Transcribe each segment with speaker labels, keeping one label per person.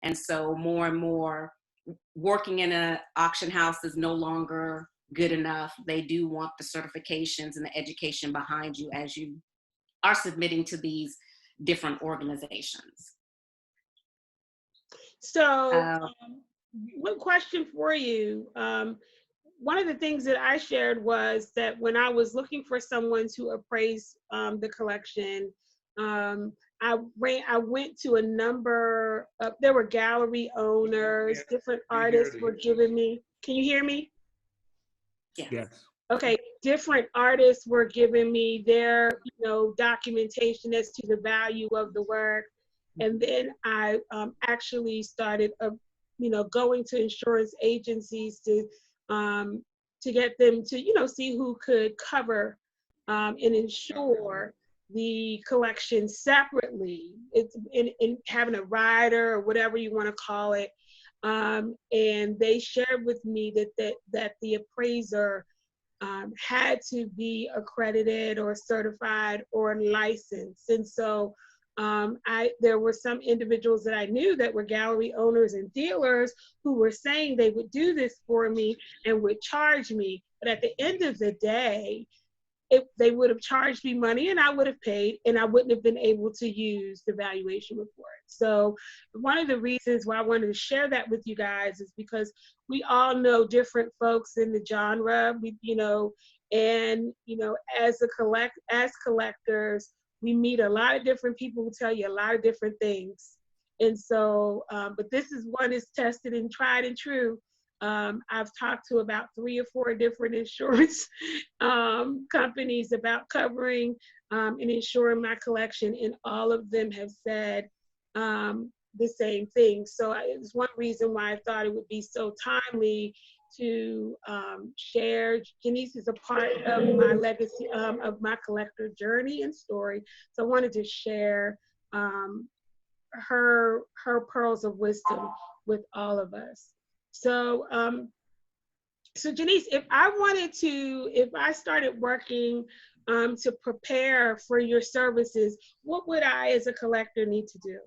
Speaker 1: And so more and more working in an auction house is no longer good enough. They do want the certifications and the education behind you as you are submitting to these different organizations.
Speaker 2: So one question for you. One of the things that I shared was that when I was looking for someone to appraise the collection, I went to a number of, there were gallery owners, different artists were giving me, can you hear me?
Speaker 1: Yes.
Speaker 2: Okay, different artists were giving me their, documentation as to the value of the work. And then I actually started, going to insurance agencies to get them to, see who could cover and insure the collection separately. It's in having a rider or whatever you want to call it. And they shared with me that the appraiser had to be accredited or certified or licensed. And so there were some individuals that I knew that were gallery owners and dealers who were saying they would do this for me and would charge me. But at the end of the day, they would have charged me money and I would have paid, and I wouldn't have been able to use the valuation report. So one of the reasons why I wanted to share that with you guys is because we all know different folks in the genre, as collectors, we meet a lot of different people who tell you a lot of different things. And so, but this is one is tested and tried and true. I've talked to about 3 or 4 different insurance companies about covering and insuring my collection, and all of them have said the same thing. So it's one reason why I thought it would be so timely to share. Jenice is a part of my legacy, of my collector journey and story. So I wanted to share her pearls of wisdom with all of us. So, so Jenice, if I started working to prepare for your services, what would I as a collector need to do?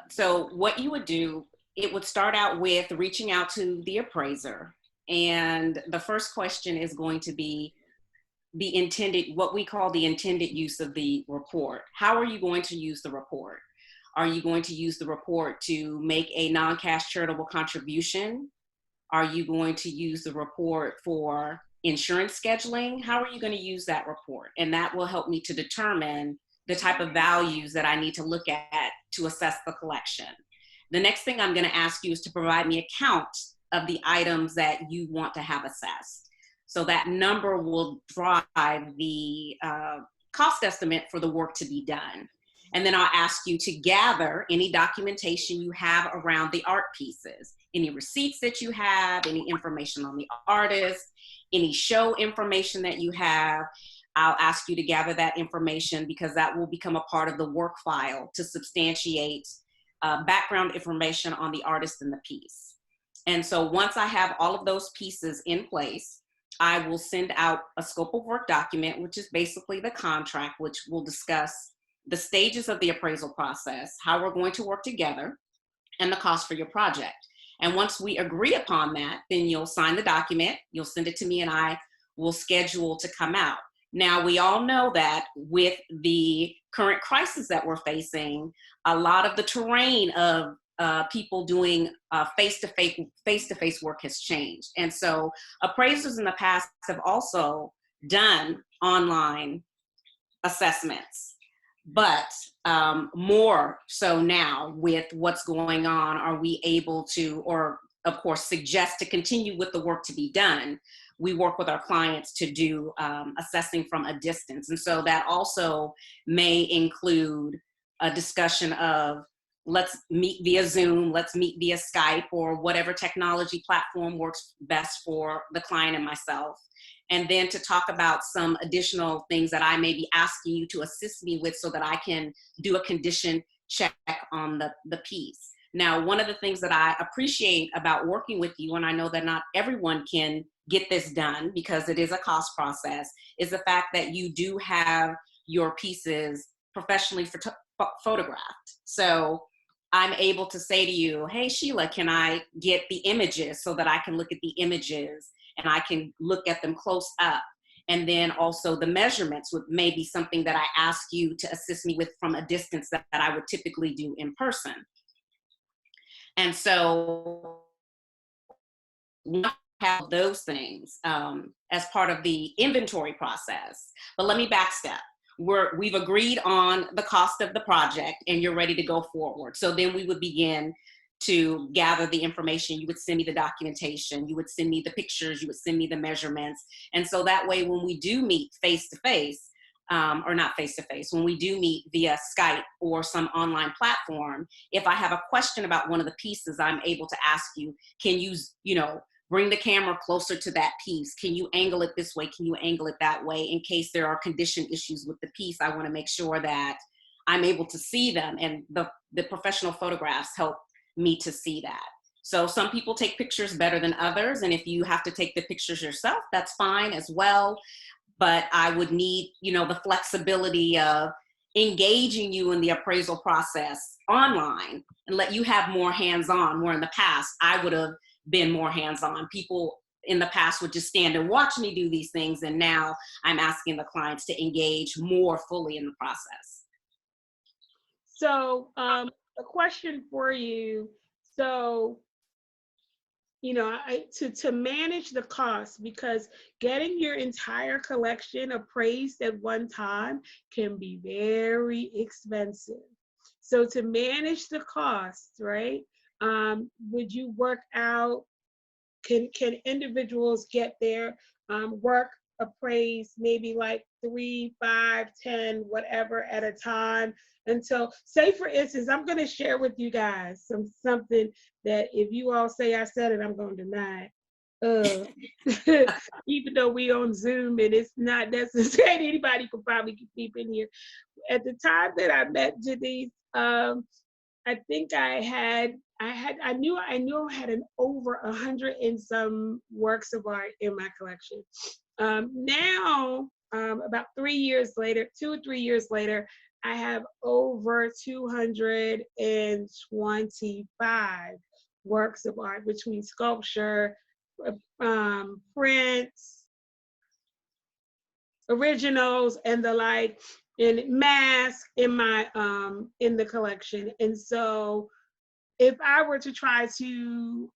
Speaker 1: So what you would do, it would start out with reaching out to the appraiser. And the first question is going to be what we call the intended use of the report. How are you going to use the report? Are you going to use the report to make a non-cash charitable contribution? Are you going to use the report for insurance scheduling? How are you going to use that report? And that will help me to determine the type of values that I need to look at to assess the collection. The next thing I'm going to ask you is to provide me a count of the items that you want to have assessed. So that number will drive the cost estimate for the work to be done. And then I'll ask you to gather any documentation you have around the art pieces, any receipts that you have, any information on the artist, any show information that you have. I'll ask you to gather that information because that will become a part of the work file to substantiate background information on the artist and the piece. And so once I have all of those pieces in place, I will send out a scope of work document, which is basically the contract, which will discuss the stages of the appraisal process, how we're going to work together, and the cost for your project. And once we agree upon that, then you'll sign the document, you'll send it to me, and I will schedule to come out. Now, we all know that with the current crisis that we're facing, a lot of the terrain of people doing face-to-face work has changed. And so appraisers in the past have also done online assessments. But more so now with what's going on, are we able to, or of course, suggest to continue with the work to be done. We work with our clients to do assessing from a distance. And so that also may include a discussion of let's meet via Zoom, let's meet via Skype, or whatever technology platform works best for the client and myself. And then to talk about some additional things that I may be asking you to assist me with so that I can do a condition check on the piece. Now, one of the things that I appreciate about working with you, and I know that not everyone can get this done because it is a cost process, is the fact that you do have your pieces professionally photographed. So I'm able to say to you, hey, Sheila, can I get the images so that I can look at the images and I can look at them close up? And then also the measurements would maybe something that I ask you to assist me with from a distance that I would typically do in person. And so we have those things as part of the inventory process. But let me backstep. We've agreed on the cost of the project and you're ready to go forward. So then we would begin to gather the information. You would send me the documentation, you would send me the pictures, you would send me the measurements. And so that way, when we do meet face-to-face, or not face-to-face, when we do meet via Skype or some online platform, if I have a question about one of the pieces, I'm able to ask you, can you, bring the camera closer to that piece? Can you angle it this way? Can you angle it that way? In case there are condition issues with the piece, I want to make sure that I'm able to see them, and the professional photographs help me to see that. So some people take pictures better than others, and if you have to take the pictures yourself, that's fine as well. But I would need, the flexibility of engaging you in the appraisal process online and let you have more hands-on, where in the past I would have been more hands-on. People in the past would just stand and watch me do these things, and now I'm asking the clients to engage more fully in the process.
Speaker 2: So a question for you. So, to manage the cost, because getting your entire collection appraised at one time can be very expensive. So to manage the cost, right? Would you work out, can individuals get their work appraised maybe like 3, 5, 10, whatever at a time, until, say for instance, I'm going to share with you guys something that if you all say I said it, I'm going to deny it. Even though we on Zoom and it's not necessary, anybody could probably keep in here. At the time that I met Janice, I think I knew I had an over 100 and some works of art in my collection. Now, about 3 years later, 2 or 3 years later, I have over 225 works of art between sculpture, prints, originals, and the like, and masks in my in the collection. And so if I were to try to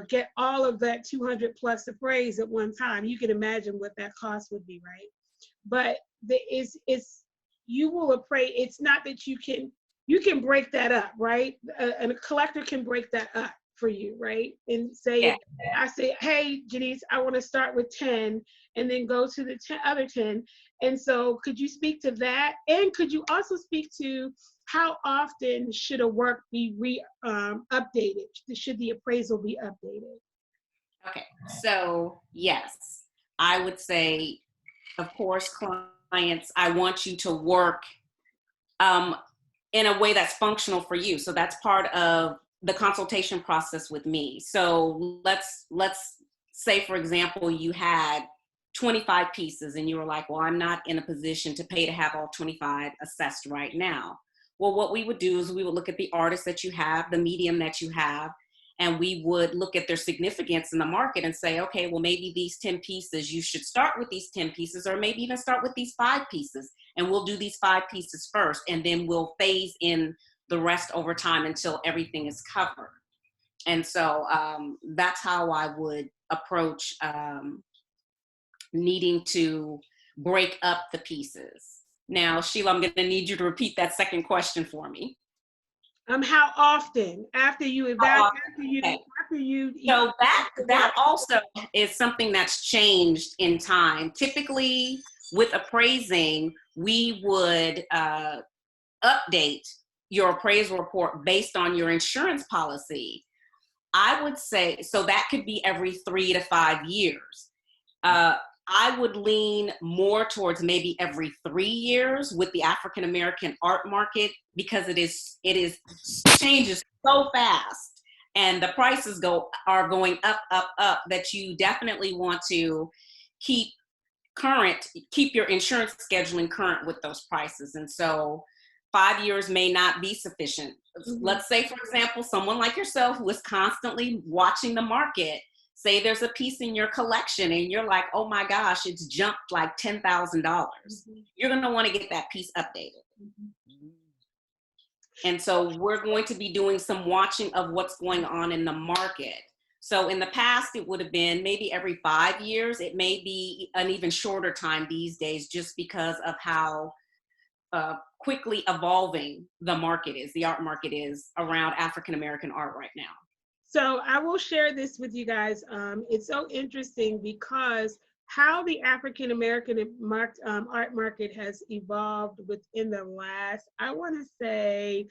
Speaker 2: get all of that 200 plus appraised at one time, you can imagine what that cost would be, right? But you will appraise. It's not that you can break that up, right? And a collector can break that up for you, right? And say, yeah. I say, hey, Janice, I want to start with 10 and then go to the other 10. And so could you speak to that? And could you also speak to how often should a work be updated? Should the appraisal be updated?
Speaker 1: Okay, so yes, I would say, of course, clients, I want you to work in a way that's functional for you. So that's part of the consultation process with me. So let's say, for example, you had 25 pieces and you were like, well, I'm not in a position to pay to have all 25 assessed right now. Well, what we would do is we would look at the artists that you have, the medium that you have, and we would look at their significance in the market and say, okay, well, maybe these 10 pieces, you should start with these 10 pieces, or maybe even start with these 5 pieces. And we'll do these 5 pieces first, and then we'll phase in the rest over time until everything is covered. And so that's how I would approach needing to break up the pieces. Now, Sheila, I'm going to need you to repeat that second question for me.
Speaker 2: How often after you evaluate?
Speaker 1: So that also is something that's changed in time. Typically, with appraising, we would update your appraisal report based on your insurance policy. I would say, so that could be every 3 to 5 years. I would lean more towards maybe every 3 years with the African American art market, because it changes so fast, and the prices are going up, that you definitely want to keep your insurance scheduling current with those prices. And so 5 years may not be sufficient. Let's say, for example, someone like yourself who is constantly watching the market, say there's a piece in your collection and you're like, oh my gosh, it's jumped like $10,000. You're going to want to get that piece updated. And so we're going to be doing some watching of what's going on in the market. So in the past, it would have been maybe every 5 years. It may be an even shorter time these days, just because of how quickly evolving the market is, the art market is around African-American art right now.
Speaker 2: So I will share this with you guys. It's so interesting because how the African-American art market has evolved within the last, I want to say,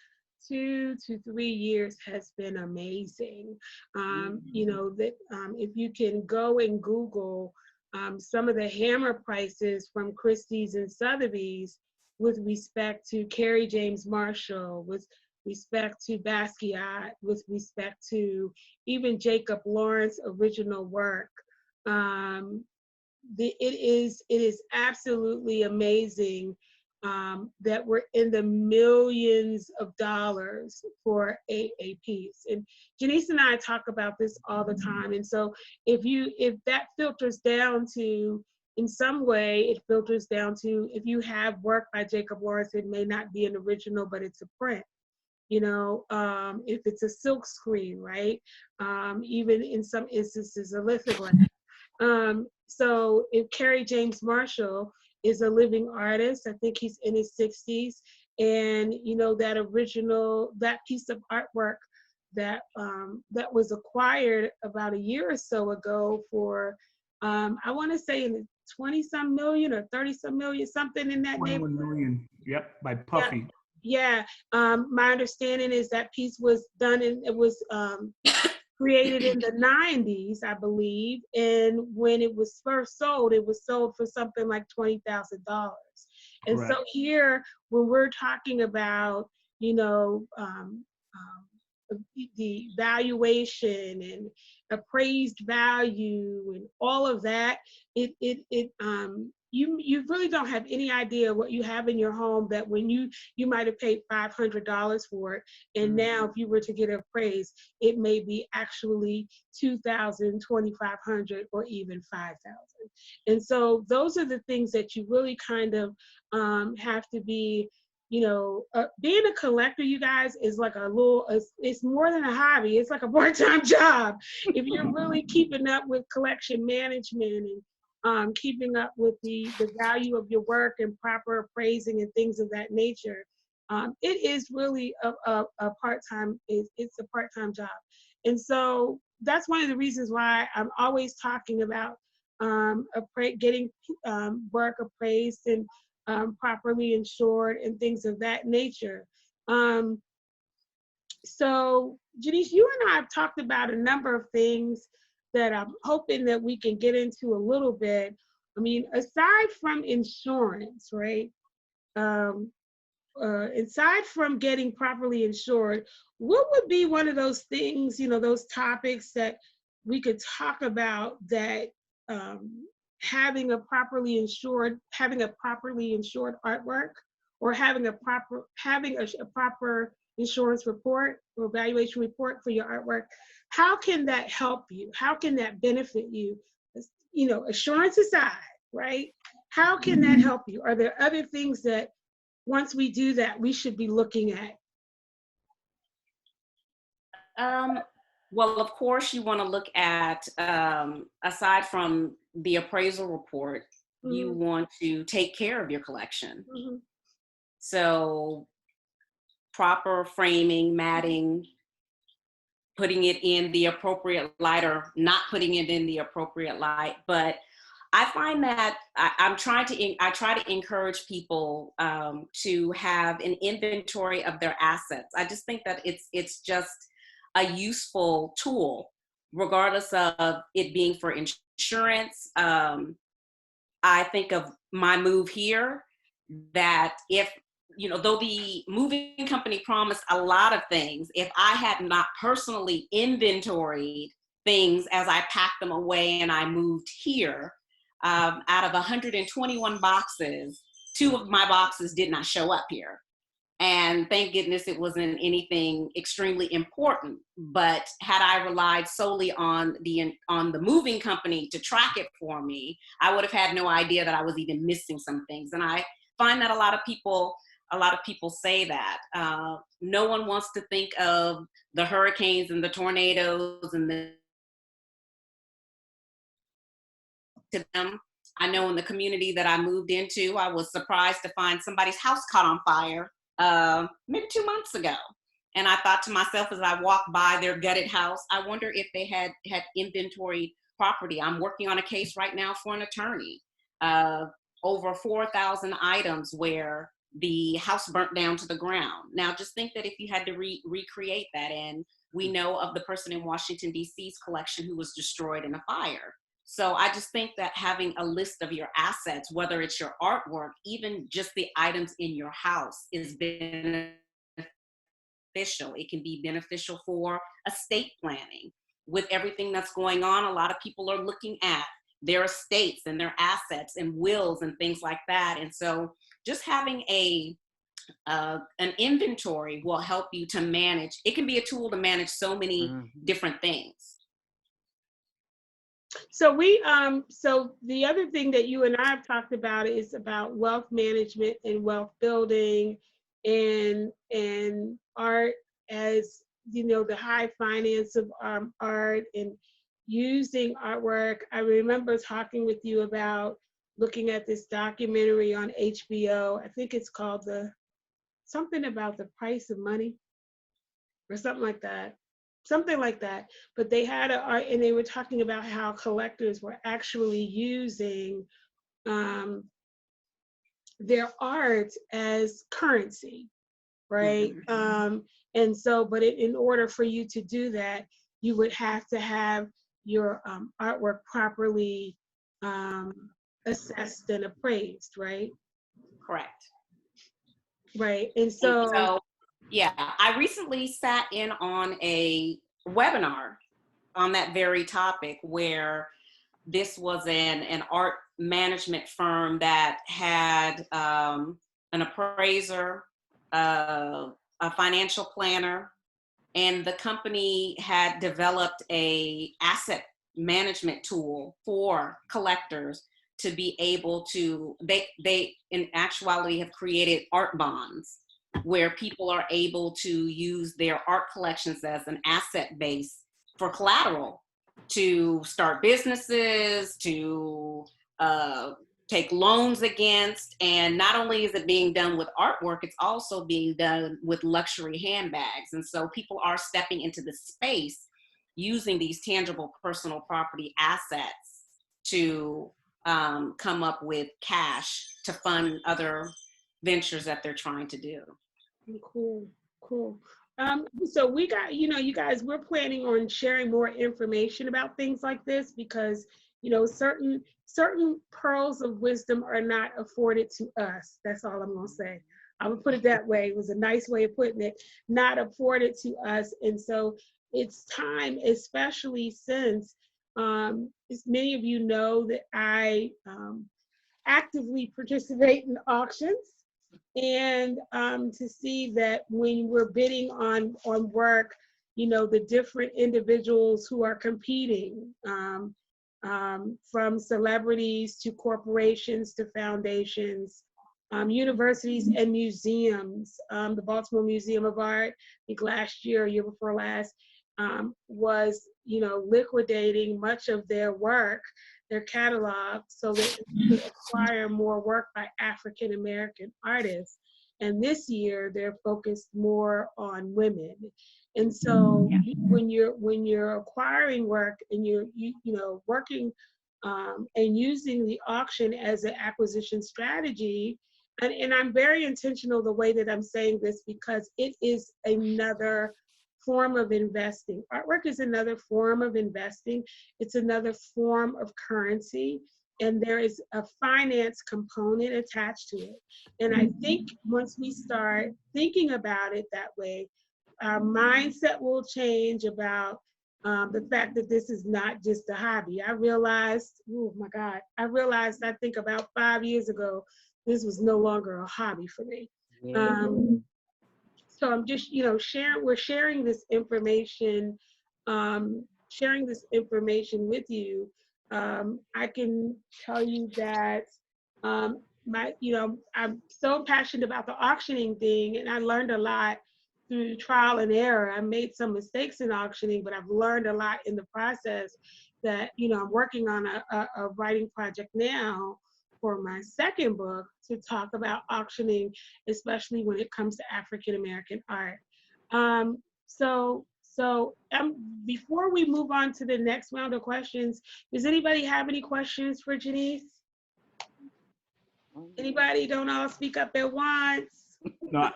Speaker 2: 2 to 3 years has been amazing. You know, that if you can go and Google some of the hammer prices from Christie's and Sotheby's with respect to Kerry James Marshall, with respect to Basquiat, with respect to even Jacob Lawrence's original work. It is absolutely amazing that we're in the millions of dollars for a piece. And Jenice and I talk about this all the time. And so if that filters down to, in some way, it filters down to, if you have work by Jacob Lawrence, it may not be an original, but it's a print. You know, if it's a silk screen, right? Even in some instances, a lithograph. So if Kerry James Marshall is a living artist, I think he's in his 60s, and you know, that original, that piece of artwork that that was acquired about a year or so ago for, I want to say in the 20-some million or 30-some million, something in that neighborhood.
Speaker 3: 21 million, yep, by Puffy.
Speaker 2: Yeah, my understanding is that piece was done in, it was created in the 90s, I believe. And when it was first sold, it was sold for something like $20,000. And
Speaker 3: Correct.
Speaker 2: so here, when we're talking about, you know, the valuation and appraised value and all of that, you really don't have any idea what you have in your home, that when you might have paid $500 for it, and now if you were to get it appraised, it may be actually $2,000, $2,500, or even $5,000. And so those are the things that you really kind of have to be, you know, being a collector, you guys, is like a little, it's more than a hobby. It's like a part-time job. If you're really keeping up with collection management and keeping up with the value of your work and proper appraising and things of that nature, it is really a part-time, it's a part-time job. And so that's one of the reasons why I'm always talking about getting work appraised and properly insured and things of that nature. So Jenice, you and I have talked about a number of things that I'm hoping that we can get into a little bit. I mean, aside from insurance, right? Aside from getting properly insured, what would be one of those things, you know, those topics that we could talk about that having a properly insured artwork, or having a proper insurance report or valuation report for your artwork, how can that help you? How can that benefit you? You know, assurance aside, right? How can that help you? Are there other things that once we do that, we should be looking at?
Speaker 1: Well, of course, you want to look at, aside from the appraisal report, you want to take care of your collection. So proper framing, matting, putting it in the appropriate light or not putting it in the appropriate light. But I find that I try to encourage people to have an inventory of their assets. I just think that it's just a useful tool, regardless of it being for insurance. I think of my move here, that if, you know, though the moving company promised a lot of things, if I had not personally inventoried things as I packed them away and I moved here, out of 121 boxes, 2 of my boxes did not show up here. And thank goodness it wasn't anything extremely important. But had I relied solely on the moving company to track it for me, I would have had no idea that I was even missing some things. And I find that a lot of people say that. No one wants to think of the hurricanes and the tornadoes and to them. I know in the community that I moved into, I was surprised to find somebody's house caught on fire maybe 2 months ago. And I thought to myself as I walked by their gutted house, I wonder if they had inventory property. I'm working on a case right now for an attorney. Over 4,000 items where the house burnt down to the ground. Now just think that if you had to recreate that, and we know of the person in Washington, D.C.'s collection who was destroyed in a fire. So I just think that having a list of your assets, whether it's your artwork, even just the items in your house, is beneficial. It can be beneficial for estate planning. With everything that's going on, a lot of people are looking at their estates and their assets and wills and things like that. And so just having an inventory will help you to manage. It can be a tool to manage so many different things.
Speaker 2: So so the other thing that you and I have talked about is about wealth management and wealth building and art as, you know, the high finance of art and using artwork. I remember talking with you about looking at this documentary on HBO. I think it's called something about the price of money or something like that. Something like that. But they had an art, and they were talking about how collectors were actually using their art as currency, right? And so, but in order for you to do that, you would have to have your artwork properly assessed and appraised, right?
Speaker 1: Correct.
Speaker 2: Right. And so
Speaker 1: yeah, I recently sat in on a webinar on that very topic, where this was an art management firm that had an appraiser, a financial planner, and the company had developed a asset management tool for collectors to be able to, they in actuality have created art bonds where people are able to use their art collections as an asset base for collateral to start businesses, to take loans against. And not only is it being done with artwork, it's also being done with luxury handbags. And so people are stepping into the space using these tangible personal property assets to come up with cash to fund other ventures that they're trying to do.
Speaker 2: Cool. So we got, you know, you guys, we're planning on sharing more information about things like this because, you know, certain pearls of wisdom are not afforded to us. That's all I'm gonna say. I'm gonna put it that way. It was a nice way of putting it, not afforded to us. And so it's time, especially since, as many of you know, that I actively participate in auctions. And to see that when we're bidding on work, you know, the different individuals who are competing, from celebrities to corporations to foundations, universities and museums. The Baltimore Museum of Art, I think last year before last, was, you know, liquidating much of their work, their catalog, so that they could acquire more work by African American artists. And this year they're focused more on women. And so when you're acquiring work and you're working and using the auction as an acquisition strategy, and I'm very intentional the way that I'm saying this because it is another form of investing. Artwork is another form of investing. It's another form of currency, and there is a finance component attached to it. And I think once we start thinking about it that way, our mindset will change about the fact that this is not just a hobby. I realized, oh my God, I think about 5 years ago, this was no longer a hobby for me. So I'm just, you know, we're sharing this information, with you. I can tell you that I'm so passionate about the auctioning thing, and I learned a lot through trial and error. I made some mistakes in auctioning, but I've learned a lot in the process. That, you know, I'm working on a writing project now for my second book to talk about auctioning, especially when it comes to African American art. Before we move on to the next round of questions, does anybody have any questions for Jenice? Anybody? Don't all speak up at once.
Speaker 3: No,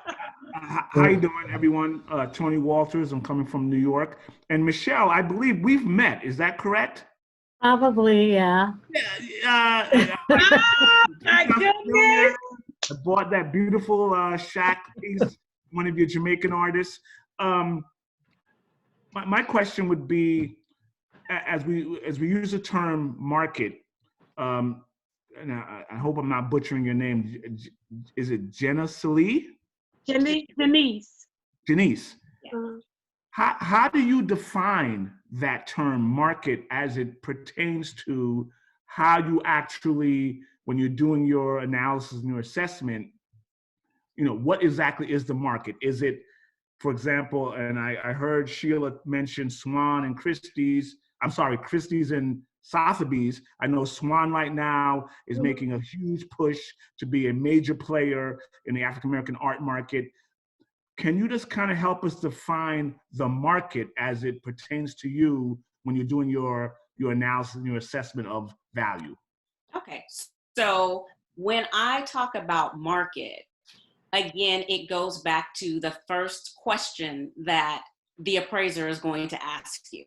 Speaker 3: how you doing, everyone? Tony Walters. I'm coming from New York. And Michelle, I believe we've met. Is that correct?
Speaker 4: Probably, yeah.
Speaker 3: Yeah.
Speaker 2: Oh, my goodness.
Speaker 3: I bought that beautiful shack piece, one of your Jamaican artists. My question would be, as we use the term market, and I hope I'm not butchering your name. Is it Genice Lee?
Speaker 2: Jenice.
Speaker 3: Jenice.
Speaker 2: Uh,
Speaker 3: How do you define that term market as it pertains to how you actually, when you're doing your analysis and your assessment, you know, what exactly is the market? Is it, for example, and I heard Sheila mention Swan and Christie's, Christie's and Sotheby's. I know Swan right now is making a huge push to be a major player in the African American art market. Can you just kind of help us define the market as it pertains to you when you're doing your analysis and your assessment of value?
Speaker 1: Okay, so when I talk about market, again, it goes back to the first question that the appraiser is going to ask you,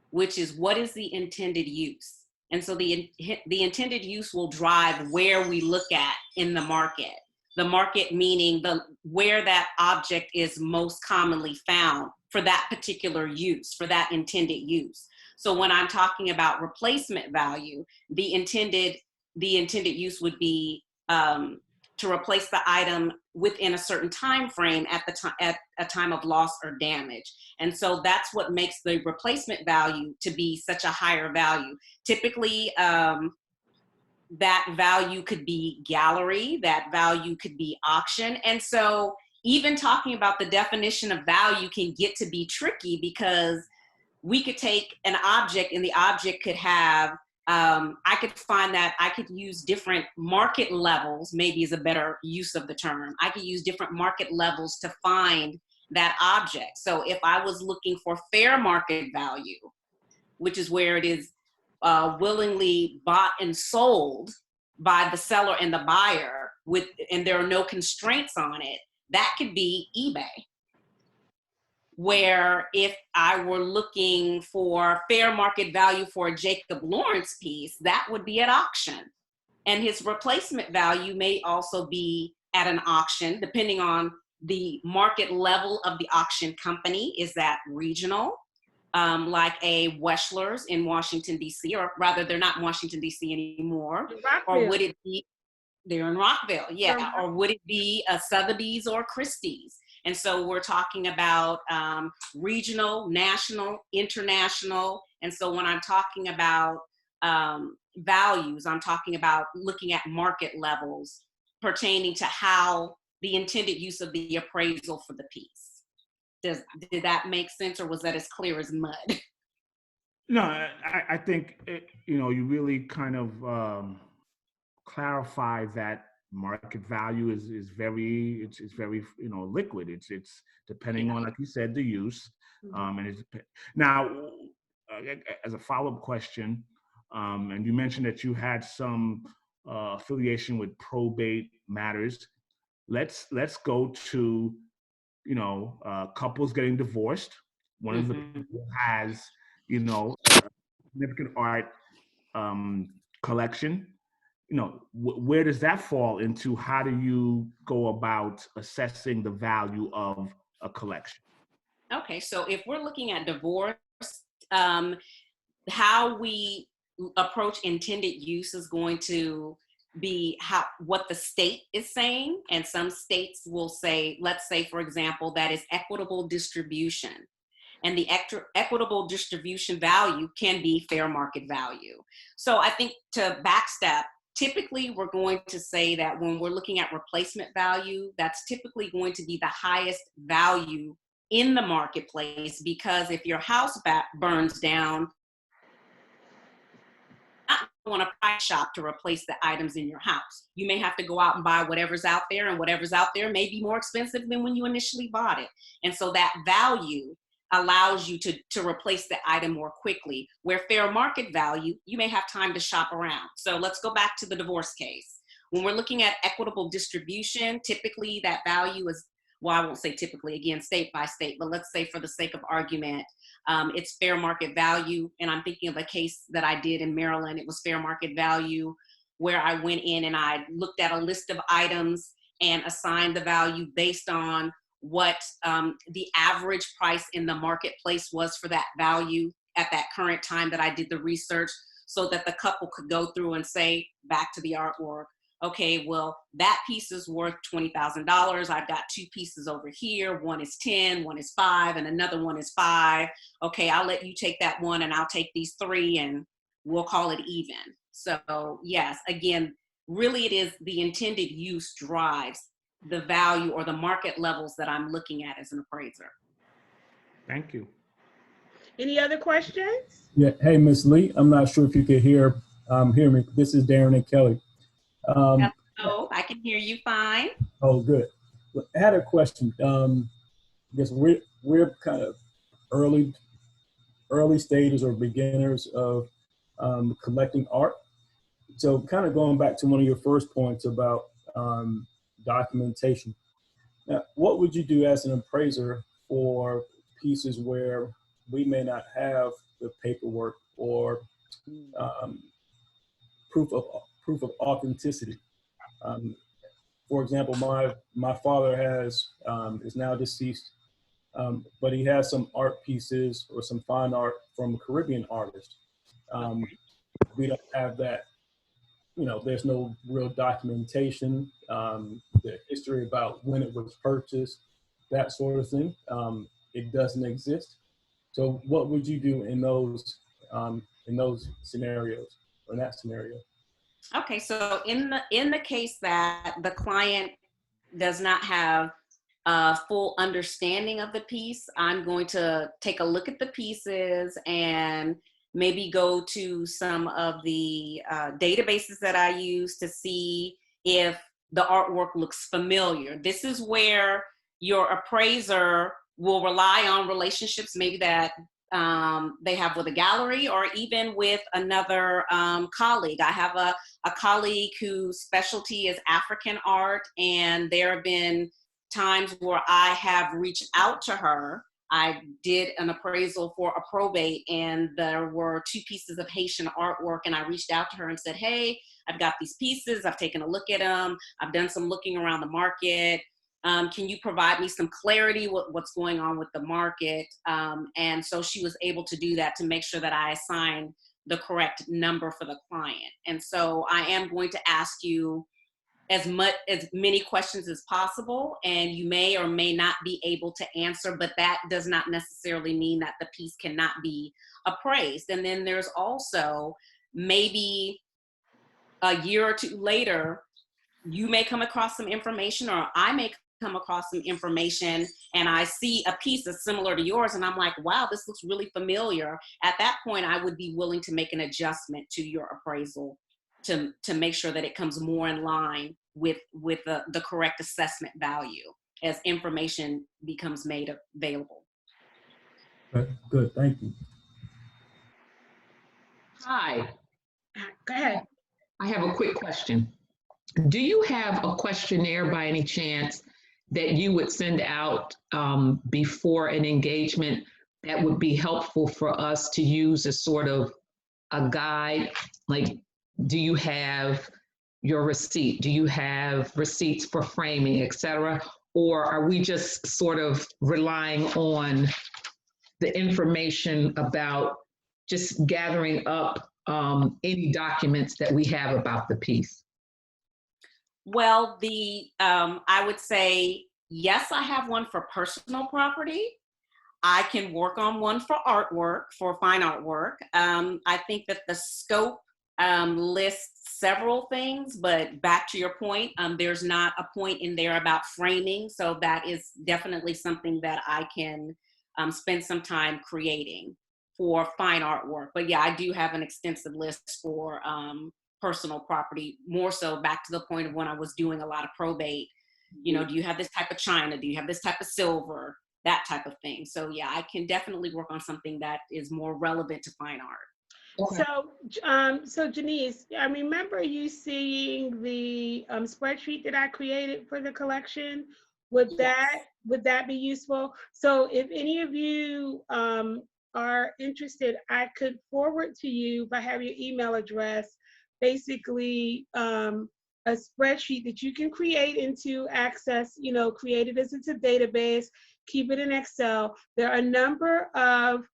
Speaker 1: which is, what is the intended use? And so the intended use will drive where we look at in the market. The market meaning where that object is most commonly found for that particular use, for that intended use. So when I'm talking about replacement value, the intended use would be to replace the item within a certain time frame at a time of loss or damage. And so that's what makes the replacement value to be such a higher value. Typically, that value could be gallery, that value could be auction. And so even talking about the definition of value can get to be tricky, because we could take an object and the object could have, I could find that I could use different market levels, maybe is a better use of the term. I could use different market levels to find that object. So if I was looking for fair market value, which is where it is willingly bought and sold by the seller and the buyer, and there are no constraints on it, that could be eBay. Where if I were looking for fair market value for a Jacob Lawrence piece, that would be at auction. And his replacement value may also be at an auction, depending on the market level of the auction company. Is that regional? Like a Weschler's in Washington, D.C., or rather, they're not in Washington, D.C. anymore. Or would it be, they're in Rockville, yeah. Or would it be a Sotheby's or Christie's? And so we're talking about regional, national, international. And so when I'm talking about values, I'm talking about looking at market levels pertaining to how the intended use of the appraisal for the piece. Did that make sense, or was that as clear as mud?
Speaker 3: No, I think you really kind of clarify that market value is very liquid. It's depending on, like you said, the use. And it's now as a follow-up question, and you mentioned that you had some affiliation with probate matters. Let's go to couples getting divorced. One of the people has, significant art collection. Where does that fall into? How do you go about assessing the value of a collection?
Speaker 1: Okay, so if we're looking at divorce, how we approach intended use is going to be what the state is saying, and some states will say, let's say, for example, that is equitable distribution. And the equitable distribution value can be fair market value. So I think to backstep, typically we're going to say that when we're looking at replacement value, that's typically going to be the highest value in the marketplace, because if your house burns down, you don't want to price shop to replace the items in your house. You may have to go out and buy whatever's out there, and whatever's out there may be more expensive than when you initially bought it. And so that value allows you to replace the item more quickly. Where fair market value, you may have time to shop around. So let's go back to the divorce case. When we're looking at equitable distribution, typically that value is, well, I won't say typically, again, state by state, but let's say for the sake of argument, it's fair market value. And I'm thinking of a case that I did in Maryland. It was fair market value, where I went in and I looked at a list of items and assigned the value based on what the average price in the marketplace was for that value at that current time that I did the research, so that the couple could go through and say, back to the artwork, okay, well, that piece is worth $20,000. I've got two pieces over here. One is 10, one is 5, and another one is 5. Okay, I'll let you take that one and I'll take these 3 and we'll call it even. So yes, again, really it is the intended use drives the value or the market levels that I'm looking at as an appraiser.
Speaker 3: Thank you.
Speaker 2: Any other questions?
Speaker 5: Yeah. Hey, Ms. Lee, I'm not sure if you could hear me. This is Darren and Kelly.
Speaker 1: Hello, I can hear you fine.
Speaker 5: Oh, good. I had a question. I guess we're kind of early stages or beginners of collecting art. So kind of going back to one of your first points about documentation. Now, what would you do as an appraiser for pieces where we may not have the paperwork or proof of authenticity? For example, my father is now deceased, but he has some art pieces or some fine art from a Caribbean artist. We don't have that. You know, there's no real documentation, the history about when it was purchased, that sort of thing. It doesn't exist. So what would you do in those scenarios, or in that scenario?
Speaker 1: Okay, so in the case that the client does not have a full understanding of the piece, I'm going to take a look at the pieces and maybe go to some of the databases that I use to see if the artwork looks familiar. This is where your appraiser will rely on relationships maybe that they have with a gallery or even with another colleague. I have a colleague whose specialty is African art, and there have been times where I have reached out to her. I did an appraisal for a probate, and there were 2 pieces of Haitian artwork, and I reached out to her and said, hey, I've got these pieces, I've taken a look at them, I've done some looking around the market. Can you provide me some clarity what's going on with the market? And so she was able to do that to make sure that I assign the correct number for the client. And so I am going to ask you as many questions as possible, and you may or may not be able to answer, but that does not necessarily mean that the piece cannot be appraised. And then there's also maybe a year or 2 later, you may come across some information, or I may come across some information, and I see a piece that's similar to yours, and I'm like, wow, this looks really familiar. At that point, I would be willing to make an adjustment to your appraisal to make sure that it comes more in line with the correct assessment value as information becomes made available.
Speaker 5: Good, thank you.
Speaker 6: Hi.
Speaker 2: Go ahead.
Speaker 6: I have a quick question. Do you have a questionnaire by any chance that you would send out before an engagement that would be helpful for us to use as sort of a guide? Like, do you have your receipt? Do you have receipts for framing, et cetera? Or are we just sort of relying on the information about just gathering up any documents that we have about the piece?
Speaker 1: Well, I would say, yes, I have one for personal property. I can work on one for artwork, for fine artwork. I think that the scope lists several things, but back to your point, there's not a point in there about framing. So that is definitely something that I can spend some time creating for fine artwork. But yeah, I do have an extensive list for personal property, more so back to the point of when I was doing a lot of probate. You know, do you have this type of china? Do you have this type of silver? That type of thing. So yeah, I can definitely work on something that is more relevant to fine art.
Speaker 6: Okay.
Speaker 2: So Janice, I remember you seeing the spreadsheet that I created for the collection. Would
Speaker 1: Yes.
Speaker 2: that be useful? So if any of you are interested, I could forward to you, if I have your email address, basically a spreadsheet that you can create into Access, create it as it's a database, keep it in Excel. There are a number of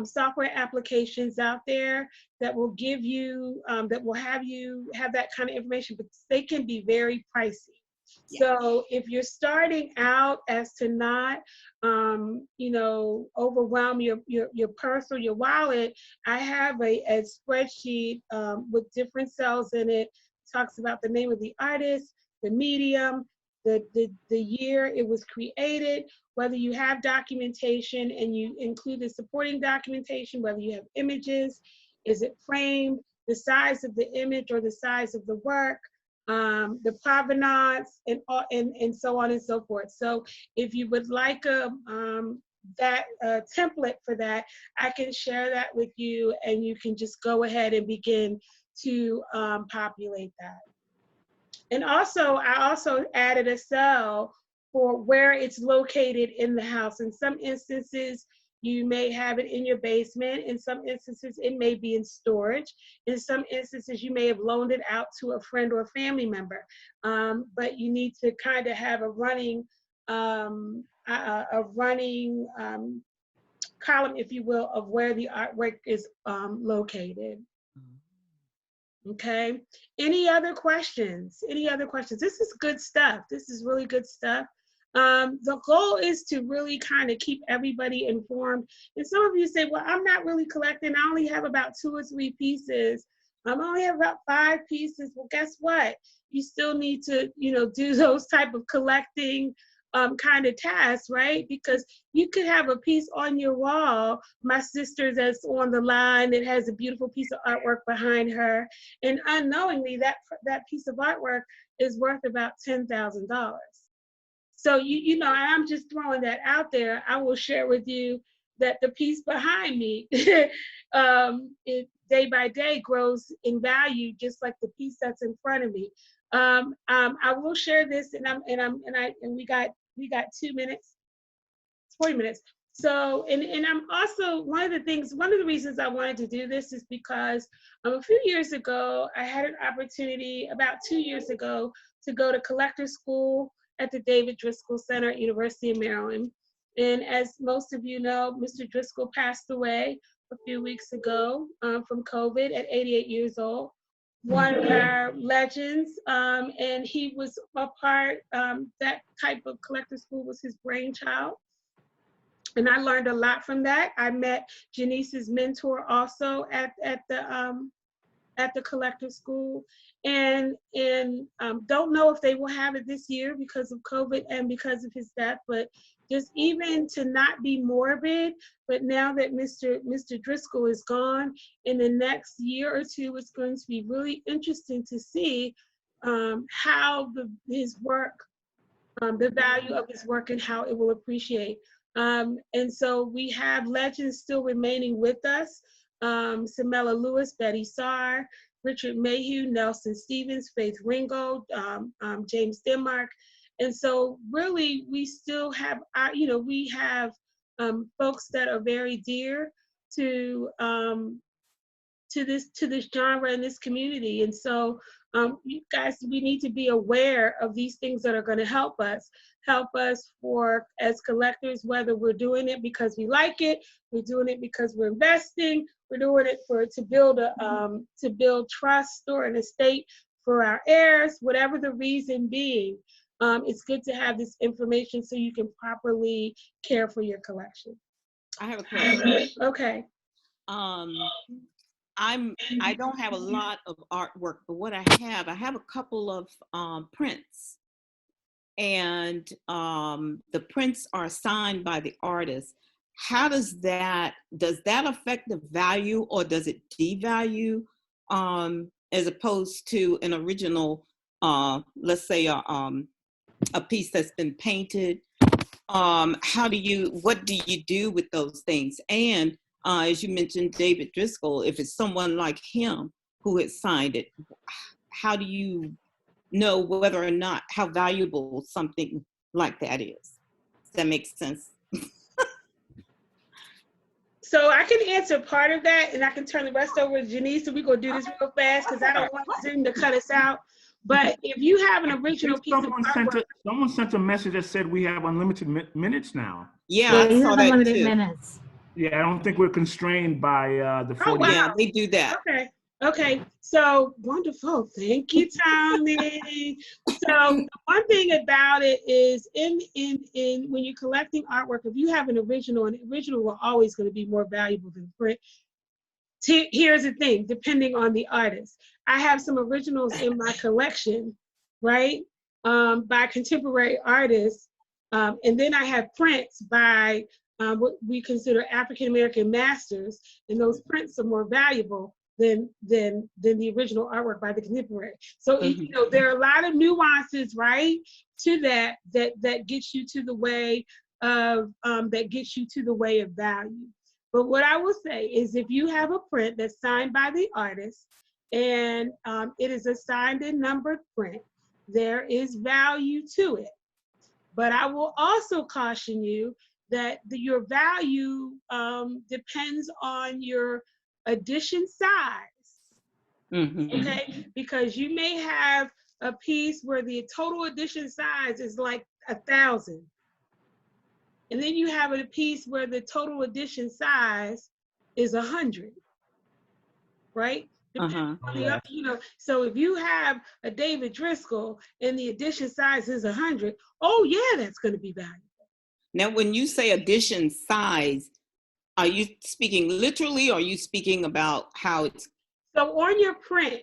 Speaker 2: software applications out there that will give you, that will have you have that kind of information, but they can be very pricey.
Speaker 1: Yeah.
Speaker 2: So if you're starting out, as to not, overwhelm your purse or your wallet, I have a spreadsheet with different cells in it. It talks about the name of the artist, the medium, the year it was created, whether you have documentation and you include the supporting documentation, whether you have images, is it framed, the size of the image or the size of the work, the provenance, and so on and so forth. So if you would like that template for that, I can share that with you, and you can just go ahead and begin to populate that. And also, I also added a cell for where it's located in the house. In some instances, you may have it in your basement. In some instances, it may be in storage. In some instances, you may have loaned it out to a friend or a family member. But you need to kind of have a running column, if you will, of where the artwork is located. Okay. Any other questions? Any other questions? This is good stuff. This is really good stuff. The goal is to really kind of keep everybody informed. And some of you say, well, I'm not really collecting. I only have about 2 or 3 pieces. I only have about 5 pieces. Well, guess what? You still need to, do those type of collecting kind of tasks, right? Because you could have a piece on your wall. My sister that's on the line that has a beautiful piece of artwork behind her, and unknowingly that piece of artwork is worth about $10,000. So I'm just throwing that out there. I will share with you that the piece behind me, it day by day grows in value, just like the piece that's in front of me. I will share this, and we got 2 minutes, 40 minutes. So, and I'm also, one of the reasons I wanted to do this is because a few years ago, I had an opportunity, about 2 years ago, to go to Collector School at the David Driscoll Center at University of Maryland. And as most of you know, Mr. Driscoll passed away a few weeks ago from COVID at 88 years old. One of our legends, and he was a part, that type of collector school was his brainchild. And I learned a lot from that. I met Janice's mentor also at the collector school, and don't know if they will have it this year because of COVID and because of his death, but just even to not be morbid, but now that Mr. Driscoll is gone, in the next year or two, it's going to be really interesting to see how his work, the value of his work and how it will appreciate. And so we have legends still remaining with us. Samela Lewis, Betty Saar, Richard Mayhew, Nelson Stevens, Faith Ringo, James Denmark. And so really we still have, we have folks that are very dear to this genre and this community. And so you guys, we need to be aware of these things that are going to help us for, as collectors, whether we're doing it because we like it, we're doing it because we're investing, we're doing it to build trust or an estate for our heirs, whatever the reason being. It's good to have this information so you can properly care for your collection.
Speaker 7: I have a question.
Speaker 2: Okay.
Speaker 7: I don't have a lot of artwork, but what I have a couple of prints, and the prints are signed by the artist. How does that affect the value, or does it devalue, as opposed to an original, let's say a piece that's been painted? What do you do with those things? And as you mentioned, David Driscoll, if it's someone like him who has signed it, how do you know whether or not how valuable something like that is? Does that make sense?
Speaker 2: So I can answer part of that, and I can turn the rest over to Janice, and we're going to do this real fast because I don't want Zoom to cut us out. But if you have an original piece of artwork,
Speaker 3: someone sent a message that said we have unlimited minutes now.
Speaker 7: Yeah, I
Speaker 4: you
Speaker 7: saw
Speaker 4: have
Speaker 7: that
Speaker 4: unlimited
Speaker 7: too.
Speaker 4: minutes.
Speaker 3: Yeah, I don't think we're constrained by the 40
Speaker 2: wow.
Speaker 3: minutes.
Speaker 7: Yeah, they do that.
Speaker 2: Okay, so wonderful. Thank you, Tommy. So the one thing about it is in when you're collecting artwork, if you have an original, and the original will always going to be more valuable than print. Here's the thing, depending on the artist. I have some originals in my collection, right, by contemporary artists, and then I have prints by what we consider African-American masters, and those prints are more valuable than the original artwork by the contemporary. So you know, there are a lot of nuances, right, to that gets you to the way of value. But what I will say is, if you have a print that's signed by the artist, and it is a signed and numbered print, there is value to it. But I will also caution you that your value depends on your edition size, okay? Because you may have a piece where the total edition size is like 1,000. And then you have a piece where the total edition size is 100, right? You know, so if you have a David Driscoll and the edition size is 100, oh yeah, that's going to be valuable.
Speaker 7: Now, when you say edition size, are you speaking literally, or are you speaking about how it's?
Speaker 2: So on your print,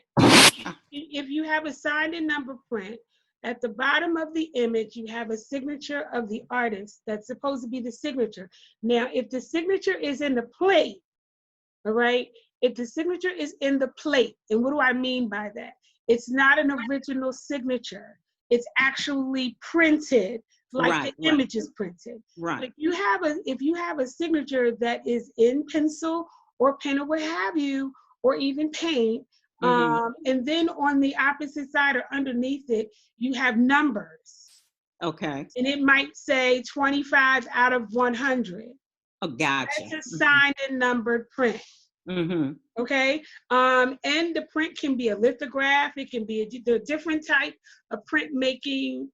Speaker 2: if you have a signed and numbered print, at the bottom of the image, you have a signature of the artist that's supposed to be the signature. Now, if the signature is in the plate, all right, if the signature is in the plate, and what do I mean by that? It's not an original signature. It's actually printed like the image is printed.
Speaker 7: Right.
Speaker 2: But if you have a signature that is in pencil or pen or what have you, or even paint, and then on the opposite side or underneath it, you have numbers.
Speaker 7: Okay.
Speaker 2: And it might say 25 out of 100.
Speaker 7: Oh, gotcha.
Speaker 2: That's a signed and numbered print. Okay. And the print can be a lithograph. It can be the different type of printmaking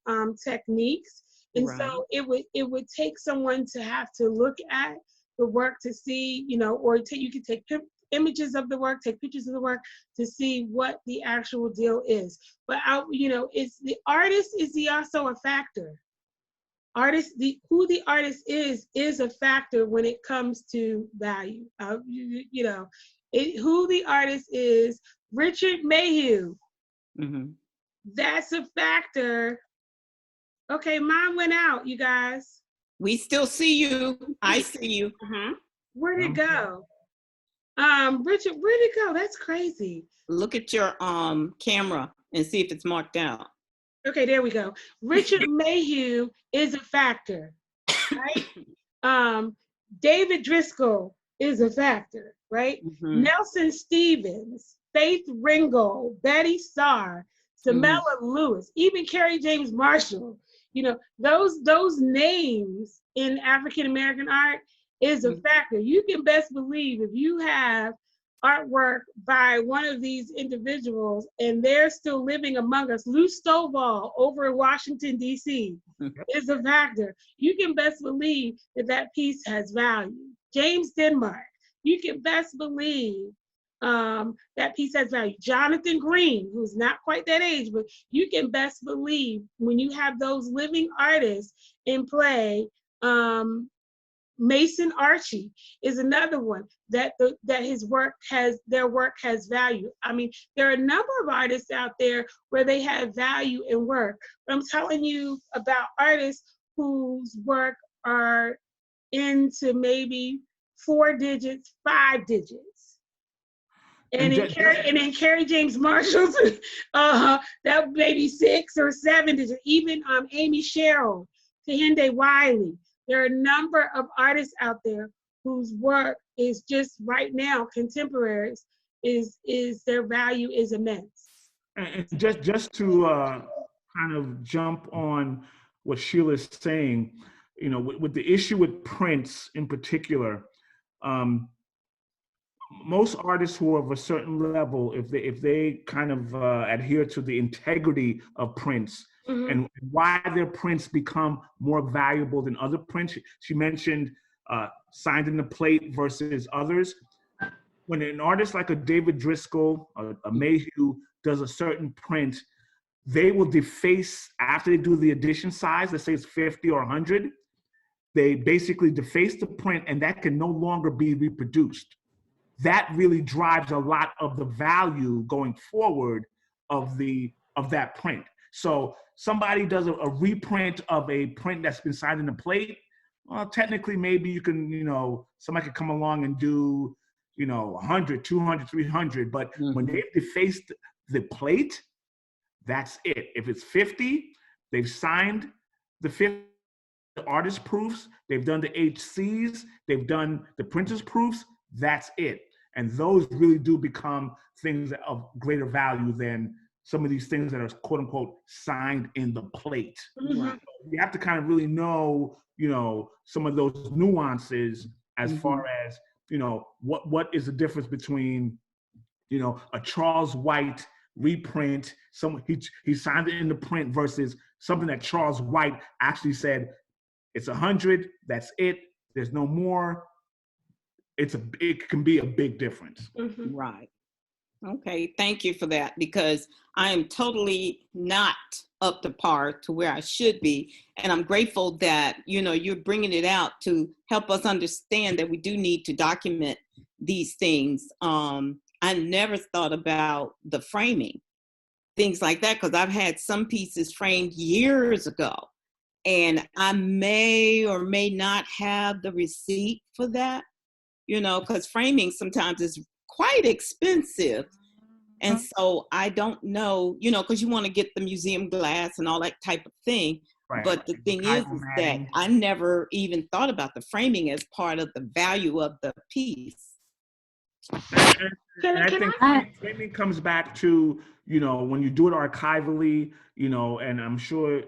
Speaker 2: techniques. And so it would take someone to have to look at the work to see, you know, or you can take images of the work, take pictures of the work to see what the actual deal is. But you know, it's the artist is also a factor. Who the artist is a factor when it comes to value. You know, who the artist is. Richard Mayhew, that's a factor. Okay, mine went out, you guys.
Speaker 7: We still see you. I see you.
Speaker 2: Where'd it go? Richard, where'd it go? That's crazy.
Speaker 7: Look at your camera and see if it's marked out.
Speaker 2: Okay, there we go. Richard Mayhew is a factor, right? David Driscoll is a factor, right? Nelson Stevens, Faith Ringgold, Betty Starr, Samela Lewis, even Carrie James Marshall. You know, those names in African American art is a factor. You can best believe if you have artwork by one of these individuals and they're still living among us. Lou Stovall over in Washington, D.C. is a factor. You can best believe that piece has value. James Denmark, you can best believe that piece has value. Jonathan Green, who's not quite that age, but you can best believe when you have those living artists in play. Mason Archie is another one that their work has value. I mean, there are a number of artists out there where they have value in work. But I'm telling you about artists whose work are into maybe 4 digits, 5 digits. And in Carrie James Marshall's, that maybe 6 or 7 digits. Even Amy Sherrill, Kehinde Wiley. There are a number of artists out there whose work is just right now, contemporaries, is their value is immense.
Speaker 3: And just to kind of jump on what Sheila's saying, you know, with the issue with prints in particular, most artists who are of a certain level, if they kind of adhere to the integrity of prints, and why their prints become more valuable than other prints. She mentioned signed in the plate versus others. When an artist like a David Driscoll, a Mayhew, does a certain print, they will deface, after they do the edition size, let's say it's 50 or 100, they basically deface the print and that can no longer be reproduced. That really drives a lot of the value going forward of that print. So somebody does a reprint of a print that's been signed in the plate. Well, technically, maybe you can, you know, somebody could come along and do, you know, 100, 200, 300. But when they've defaced the plate, that's it. If it's 50, they've signed the 50 artist proofs, they've done the HCs, they've done the printer's proofs, that's it. And those really do become things of greater value than some of these things that are quote unquote signed in the plate. So you have to kind of really know, you know, some of those nuances as far as, you know, what is the difference between, you know, a Charles White reprint, he signed it in the print versus something that Charles White actually said, it's 100, that's it, there's no more. It can be a big difference.
Speaker 7: Right. Okay, thank you for that, because I am totally not up to par to where I should be. And I'm grateful that, you know, you're bringing it out to help us understand that we do need to document these things. I never thought about the framing, things like that, because I've had some pieces framed years ago. And I may or may not have the receipt for that, you know, because framing sometimes is quite expensive. And so I don't know, you know, because you want to get the museum glass and all that type of thing. Right. But the thing is that I never even thought about the framing as part of the value of the piece.
Speaker 3: And I think framing comes back to, you know, when you do it archivally, you know, and I'm sure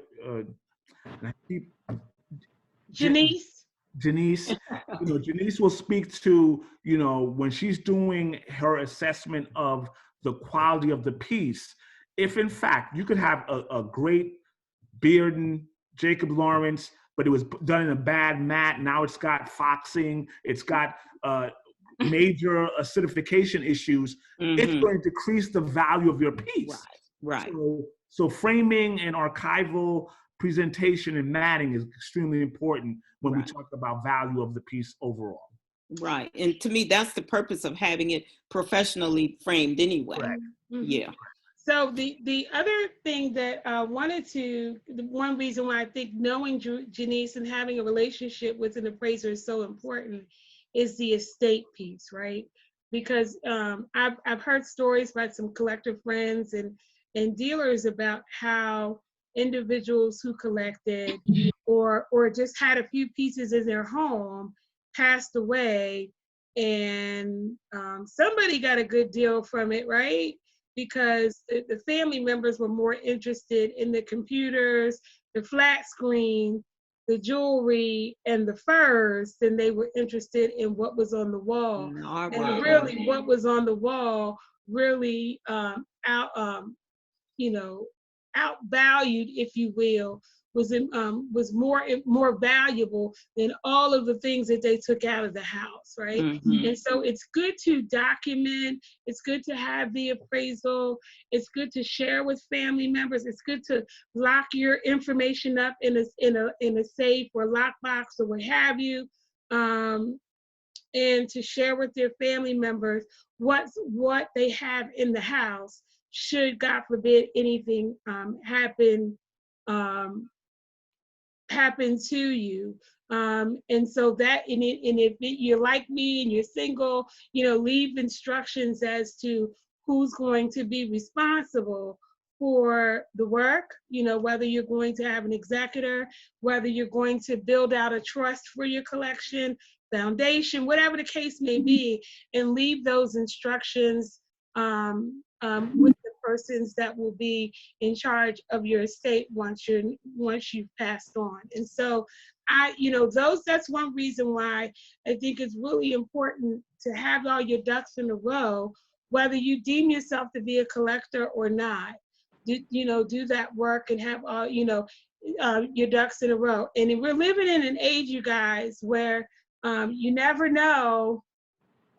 Speaker 3: Janice, you know, Janice will speak to, you know, when she's doing her assessment of the quality of the piece, if in fact you could have a great Bearden, Jacob Lawrence, but it was done in a bad mat, now it's got foxing, it's got major acidification issues, it's going to decrease the value of your piece.
Speaker 7: Right.
Speaker 3: So framing and archival presentation and matting is extremely important when we talk about value of the piece overall.
Speaker 7: Right. And to me, that's the purpose of having it professionally framed anyway. Yeah.
Speaker 2: So the other thing that I wanted to, the one reason why I think knowing Janice and having a relationship with an appraiser is so important is the estate piece, right? Because I've heard stories about some collector friends and dealers about how individuals who collected or just had a few pieces in their home passed away, and somebody got a good deal from it, right? Because the family members were more interested in the computers, the flat screen, the jewelry, and the furs than they were interested in what was on the wall. And really, what was on the wall really outvalued, if you will, was more valuable than all of the things that they took out of the house, right?
Speaker 7: Mhm.
Speaker 2: And so it's good to document. It's good to have the appraisal. It's good to share with family members. It's good to lock your information up in a safe or lockbox or what have you, and to share with their family members what they have in the house should, God forbid, anything happen to you. And so that, and if you're like me and you're single, leave instructions as to who's going to be responsible for the work, whether you're going to have an executor, whether you're going to build out a trust for your collection, foundation, whatever the case may be, and leave those instructions with the persons that will be in charge of your estate once you've passed on. And so that's one reason why I think it's really important to have all your ducks in a row, whether you deem yourself to be a collector or not. Do that work and have all your ducks in a row. And we're living in an age, you guys, where you never know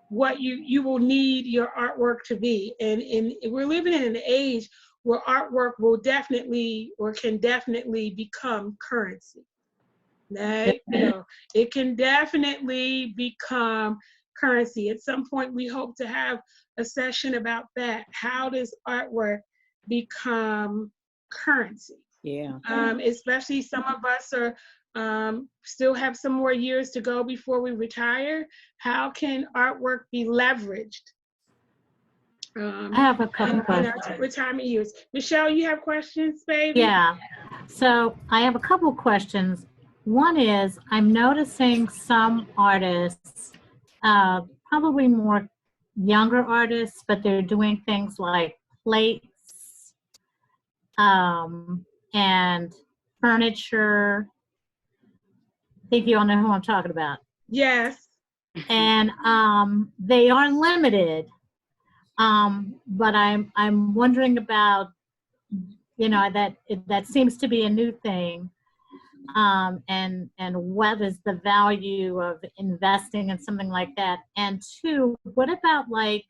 Speaker 2: what you will need your artwork to be. And we're living in an age where artwork will definitely or can definitely become currency. Right? It can definitely become currency. At some point, we hope to have a session about that. How does artwork become currency?
Speaker 7: Yeah.
Speaker 2: Especially some of us are still have some more years to go before we retire. How can artwork be leveraged?
Speaker 4: I have a couple
Speaker 2: in our
Speaker 4: questions.
Speaker 2: retirement years. Michelle, you have questions, baby?
Speaker 4: Yeah. So I have a couple questions. One is, I'm noticing some artists, probably more younger artists, but they're doing things like plates and furniture. I think you all know who I'm talking about.
Speaker 2: Yes.
Speaker 4: And they are limited. But I'm wondering about, that seems to be a new thing. And what is the value of investing in something like that? And two, what about like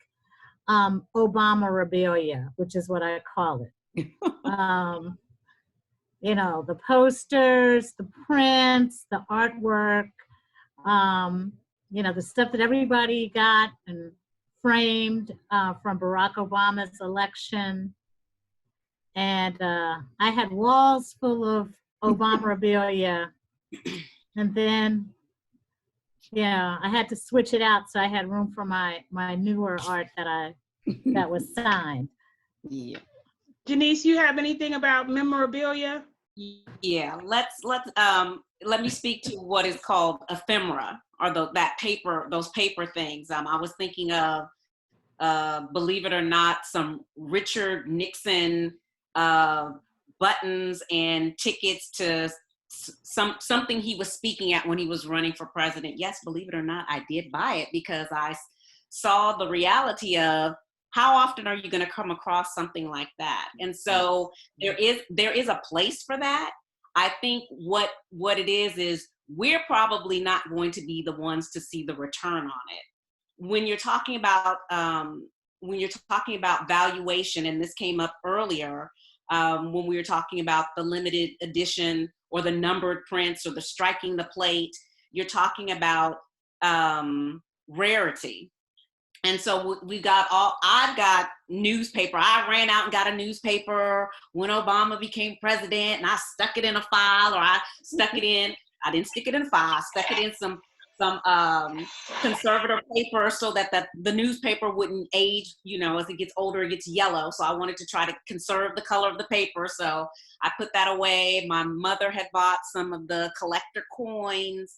Speaker 4: Obama-abilia, which is what I call it? The posters, the prints, the artwork, the stuff that everybody got and framed from Barack Obama's election. And I had walls full of Obama-abilia. And then, I had to switch it out so I had room for my newer art that was signed.
Speaker 7: Yeah.
Speaker 2: Janice, you have anything about memorabilia?
Speaker 1: Yeah, let me speak to what is called ephemera, or those paper things. I was thinking of, believe it or not, some Richard Nixon buttons and tickets to something he was speaking at when he was running for president. Yes, believe it or not, I did buy it because I saw the reality of how often are you going to come across something like that? And so there is a place for that. I think what it is we're probably not going to be the ones to see the return on it. When you're talking about valuation, and this came up earlier when we were talking about the limited edition or the numbered prints or the striking the plate, you're talking about rarity. And so I've got newspaper. I ran out and got a newspaper when Obama became president, and I stuck it in a file, or I didn't stick it in a file, I stuck it in some conservative paper so that the newspaper wouldn't age, as it gets older, it gets yellow. So I wanted to try to conserve the color of the paper. So I put that away. My mother had bought some of the collector coins.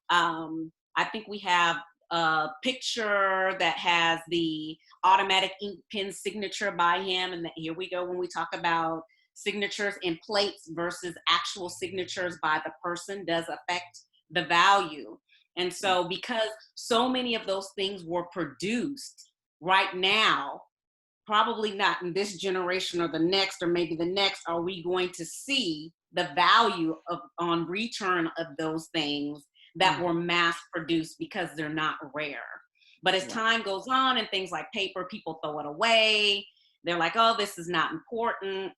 Speaker 1: I think we have a picture that has the automatic ink pen signature by him. And here we go when we talk about signatures in plates versus actual signatures by the person does affect the value. And so because so many of those things were produced right now, probably not in this generation or the next, or maybe the next, are we going to see the value of on return of those things that were mass produced because they're not rare. But as time goes on and things like paper, people throw it away. They're like, oh, this is not important.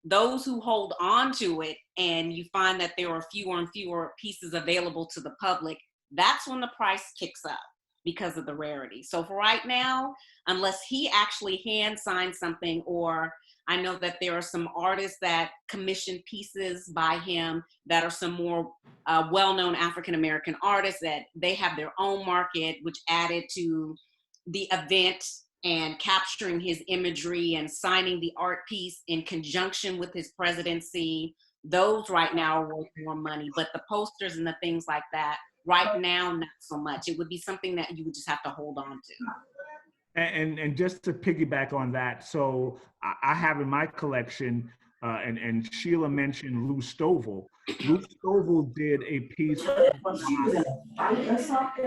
Speaker 1: Those who hold on to it and you find that there are fewer and fewer pieces available to the public, that's when the price kicks up because of the rarity. So for right now, unless he actually hand signs something, or I know that there are some artists that commission pieces by him that are some more well-known African-American artists that they have their own market, which added to the event and capturing his imagery and signing the art piece in conjunction with his presidency. Those right now are worth more money, but the posters and the things like that, right now, not so much. It would be something that you would just have to hold on to.
Speaker 3: And just to piggyback on that, so I have in my collection, and Sheila mentioned Lou Stovall. Lou Stovall did a piece.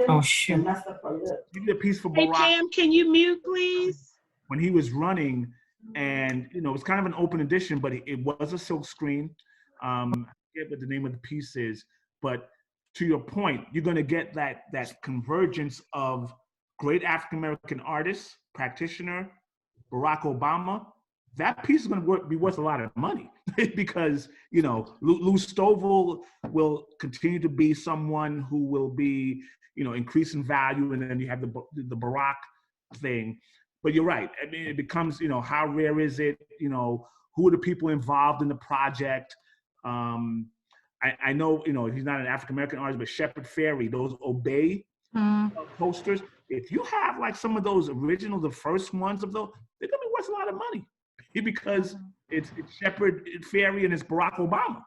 Speaker 8: Oh, shoot.
Speaker 3: He did a piece for
Speaker 2: Hey,
Speaker 3: Barack
Speaker 2: Pam, can you mute, please?
Speaker 3: when he was running, and it was kind of an open edition, but it was a silk screen. I forget what the name of the piece is, but to your point, you're going to get that convergence of great African-American artists, practitioner, Barack Obama. That piece is going to be worth a lot of money because, Lou Stovall will continue to be someone who will be, increase in value. And then you have the Barack thing. But you're right. I mean, it becomes, how rare is it? Who are the people involved in the project? I know, he's not an African-American artist, but Shepard Fairey, those Obey posters, if you have like some of those original, the first ones of those, they're gonna be worth a lot of money because it's Shepard Fairey and it's Barack Obama.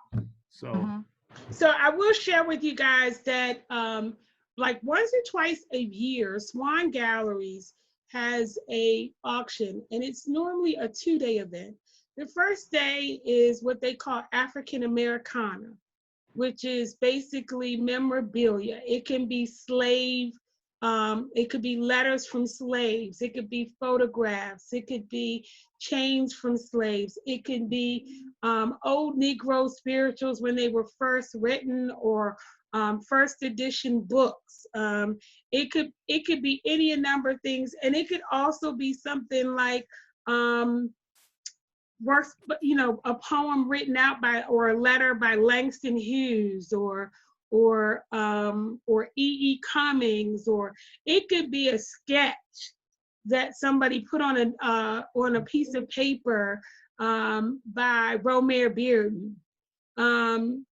Speaker 2: So I will share with you guys that like once or twice a year, Swan Galleries has a auction, and it's normally a 2-day event. The first day is what they call African Americana, which is basically memorabilia. It can be it could be letters from slaves. It could be photographs. It could be chains from slaves. It could be old Negro spirituals when they were first written, or first edition books. It could be any number of things, and it could also be something like works, a poem written out by, or a letter by Langston Hughes, or E.E. Cummings, or it could be a sketch that somebody put on a piece of paper by Romare Bearden.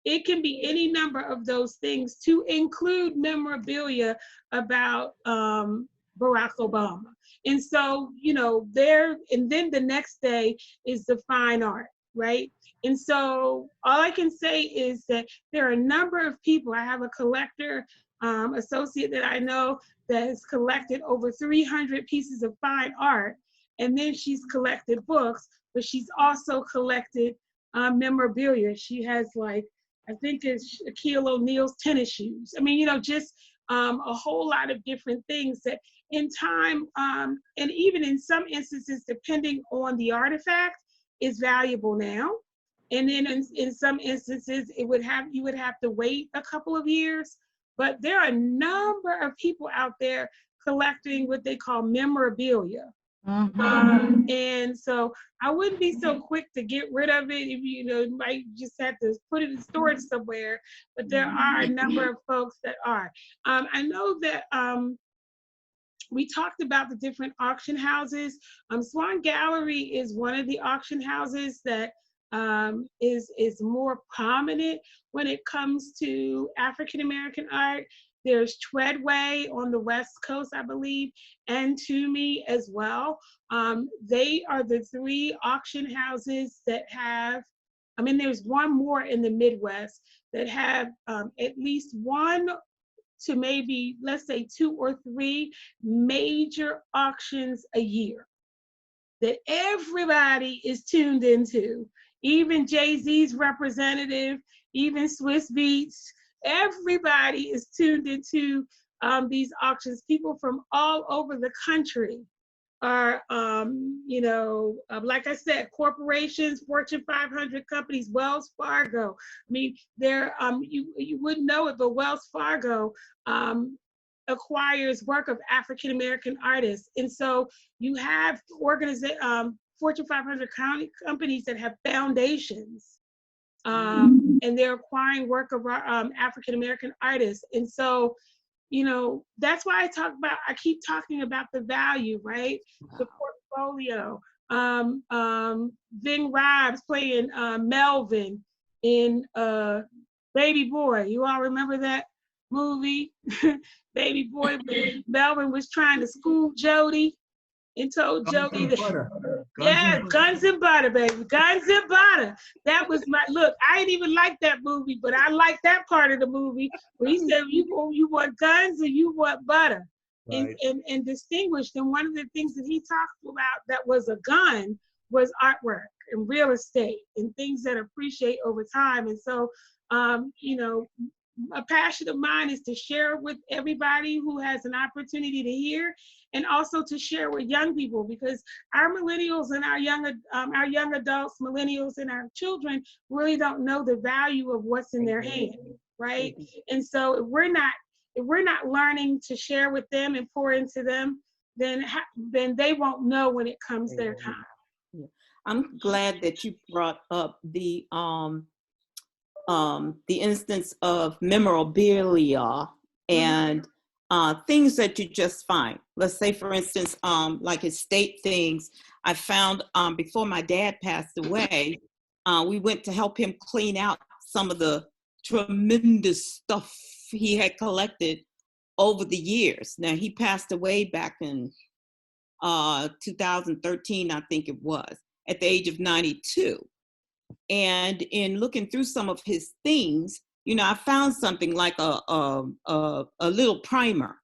Speaker 2: It can be any number of those things, to include memorabilia about Barack Obama. And so, and then the next day is the fine art, right? And so all I can say is that there are a number of people. I have a collector associate that I know that has collected over 300 pieces of fine art. And then she's collected books, but she's also collected memorabilia. She has I think it's Shaquille O'Neal's tennis shoes. I mean, just a whole lot of different things that in time, and even in some instances, depending on the artifact, is valuable now. And then in some instances, you would have to wait a couple of years. But there are a number of people out there collecting what they call memorabilia. And so I wouldn't be so quick to get rid of it. If you might just have to put it in storage somewhere. But there are a number of folks that are. I know that we talked about the different auction houses. Swan Gallery is one of the auction houses that is more prominent when it comes to African American art. There's Treadway on the West Coast, I believe, and Toomey as well. They are the 3 auction houses that have, there's one more in the Midwest that have at least 1 to maybe, let's say 2 or 3 major auctions a year that everybody is tuned into. Even Jay-Z's representative, even Swiss Beats, everybody is tuned into these auctions. People from all over the country are, like I said, corporations, Fortune 500 companies, Wells Fargo. I mean, you wouldn't know it, but Wells Fargo acquires work of African American artists, and so you have Fortune 500 companies that have foundations, and they're acquiring work of African American artists, and so that's why I keep talking about the value, right? The portfolio. Ving Rhames playing Melvin in Baby Boy. You all remember that movie? Baby Boy. Melvin was trying to school Jody and told Jody that, Guns and Butter, baby, Guns and Butter. That was look, I didn't even like that movie, but I liked that part of the movie where he said, you want guns or you want butter, right. and distinguished. And one of the things that he talked about that was a gun was artwork and real estate and things that appreciate over time. And so, a passion of mine is to share with everybody who has an opportunity to hear, and also to share with young people, because our millennials and our young adults, millennials and our children really don't know the value of what's in their hand, right? And so if we're not learning to share with them and pour into them, then they won't know when it comes their time.
Speaker 7: Yeah. I'm glad that you brought up the instance of memorabilia and things that you just find. Let's say, for instance, like estate things. I found before my dad passed away, we went to help him clean out some of the tremendous stuff he had collected over the years. Now, he passed away back in 2013, I think it was, at the age of 92. And in looking through some of his things, I found something like a little primer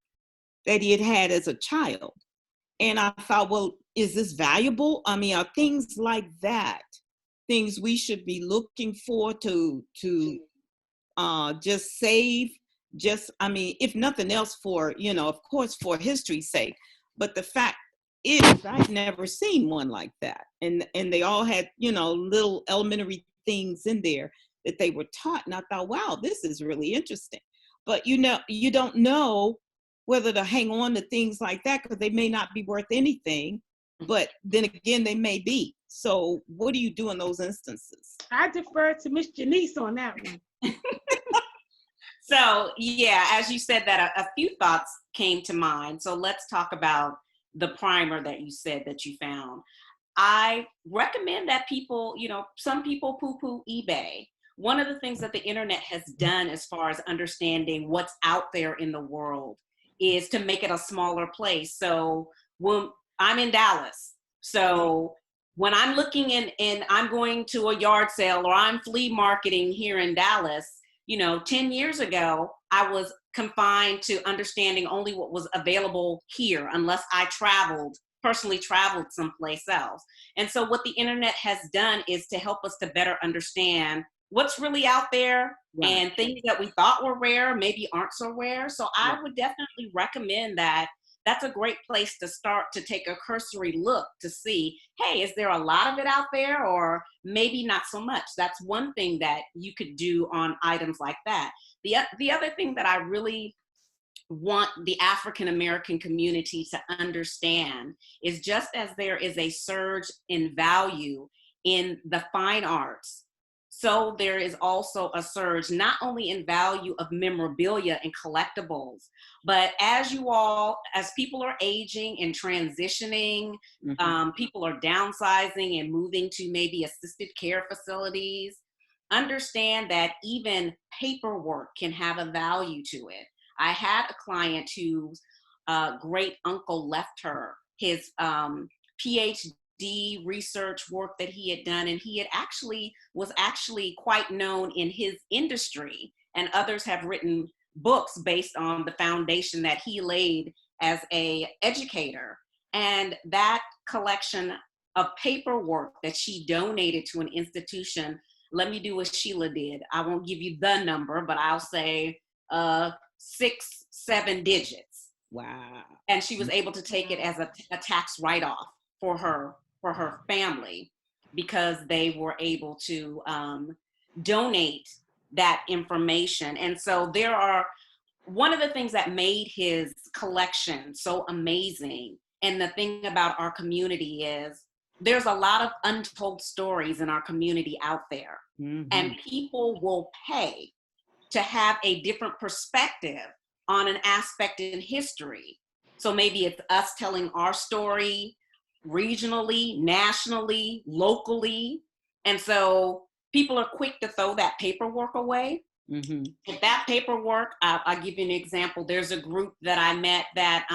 Speaker 7: that he had had as a child. And I thought, well, is this valuable? I mean, are things like that things we should be looking for to just save? If nothing else, for, of course, for history's sake. But the fact is, I'd never seen one like that. And they all had, little elementary things in there that they were taught. And I thought, wow, this is really interesting. But, you don't know whether to hang on to things like that, because they may not be worth anything. But then again, they may be. So what do you do in those instances?
Speaker 2: I defer to Miss Jenice on that one.
Speaker 1: So, yeah, as you said that, a few thoughts came to mind. So let's talk about the primer that you said that you found. I recommend that people, some people poo-poo eBay. One of the things that the internet has done as far as understanding what's out there in the world is to make it a smaller place. So when I'm in Dallas, so when I'm looking and I'm going to a yard sale or I'm flea marketing here in Dallas, 10 years ago, I was confined to understanding only what was available here, unless I personally traveled someplace else. And so what the internet has done is to help us to better understand what's really out there, right. And things that we thought were rare maybe aren't so rare. So I would definitely recommend that. That's a great place to start, to take a cursory look to see, hey, is there a lot of it out there, or maybe not so much? That's one thing that you could do on items like that. The other thing that I really want the African American community to understand is, just as there is a surge in value in the fine arts, so there is also a surge not only in value of memorabilia and collectibles, but as people are aging and transitioning, people are downsizing and moving to maybe assisted care facilities, understand that even paperwork can have a value to it. I had a client whose great uncle left her his PhD research work that he had done, and he was actually quite known in his industry, and others have written books based on the foundation that he laid as a educator. And that collection of paperwork that she donated to an institution, let me do what Sheila did. I won't give you the number, but I'll say 6-7 digits.
Speaker 7: Wow.
Speaker 1: And she was able to take it as a tax write-off for her family, because they were able to donate that information. And so one of the things that made his collection so amazing, and the thing about our community is there's a lot of untold stories in our community out there.
Speaker 7: Mm-hmm.
Speaker 1: And people will pay to have a different perspective on an aspect in history. So maybe it's us telling our story regionally, nationally, locally. And so people are quick to throw that paperwork away.
Speaker 7: Mm-hmm.
Speaker 1: If that paperwork, I'll give you an example. There's a group that I met that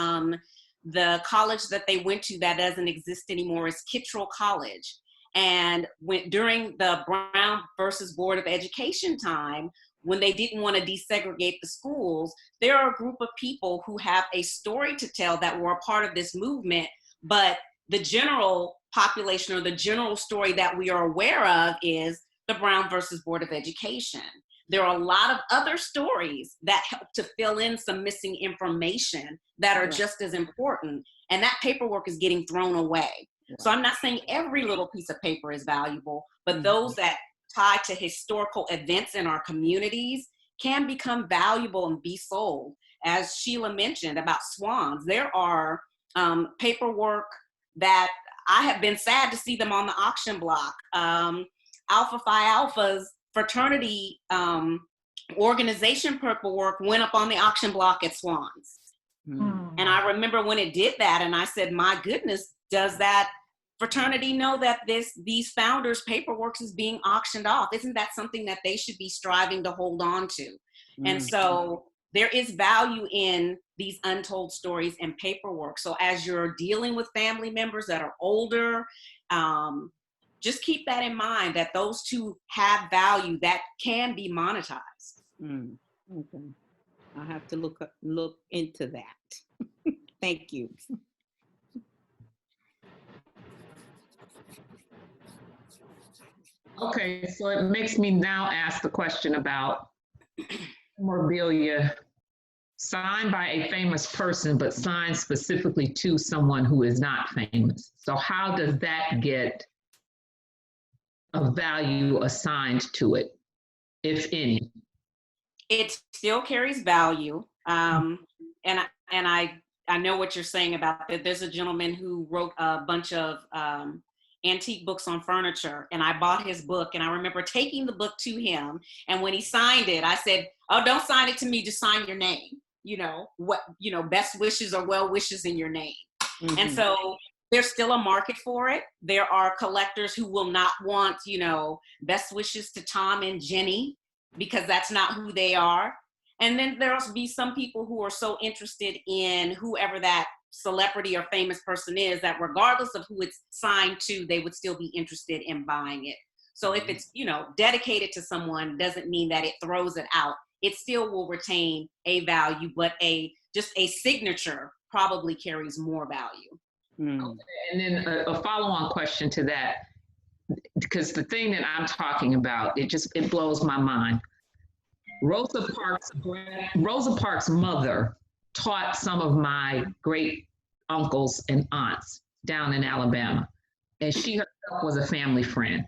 Speaker 1: the college that they went to that doesn't exist anymore is Kittrell College. And during the Brown versus Board of Education time, when they didn't want to desegregate the schools, there are a group of people who have a story to tell that were a part of this movement, but the general population or the general story that we are aware of is the Brown versus Board of Education. There are a lot of other stories that help to fill in some missing information that are just as important, and that paperwork is getting thrown away. So I'm not saying every little piece of paper is valuable, but those that tie to historical events in our communities can become valuable and be sold. As Sheila mentioned about swans, there are paperwork that I have been sad to see them on the auction block. Alpha Phi Alpha's fraternity organization paperwork went up on the auction block at Swans. And I remember when it did that, and I said, my goodness, does that fraternity know that these founders' paperwork is being auctioned off? Isn't that something that they should be striving to hold on to? And so there is value in these untold stories and paperwork. So as you're dealing with family members that are older, just keep that in mind, that those two have value that can be monetized.
Speaker 7: Okay. I'll have to look into that. Thank you.
Speaker 6: Okay, so it makes me now ask the question about memorabilia signed by a famous person, but signed specifically to someone who is not famous. So how does that get a value assigned to it, if any?
Speaker 1: It still carries value. And I know what you're saying about that. There's a gentleman who wrote a bunch of antique books on furniture, and I bought his book, and I remember taking the book to him, and when he signed it, I said, oh, don't sign it to me, just sign your name. Best wishes or well wishes in your name. And so there's still a market for it. There are collectors who will not want, best wishes to Tom and Jenny, because that's not who they are. And then there'll be some people who are so interested in whoever that celebrity or famous person is that regardless of who it's signed to, they would still be interested in buying it. So if it's, dedicated to someone, doesn't mean that it throws it out. It still will retain a value, but just a signature probably carries more value.
Speaker 6: Okay. And then a follow-on question to that, because the thing that I'm talking about, it blows my mind. Rosa Parks' mother taught some of my great uncles and aunts down in Alabama, and she herself was a family friend.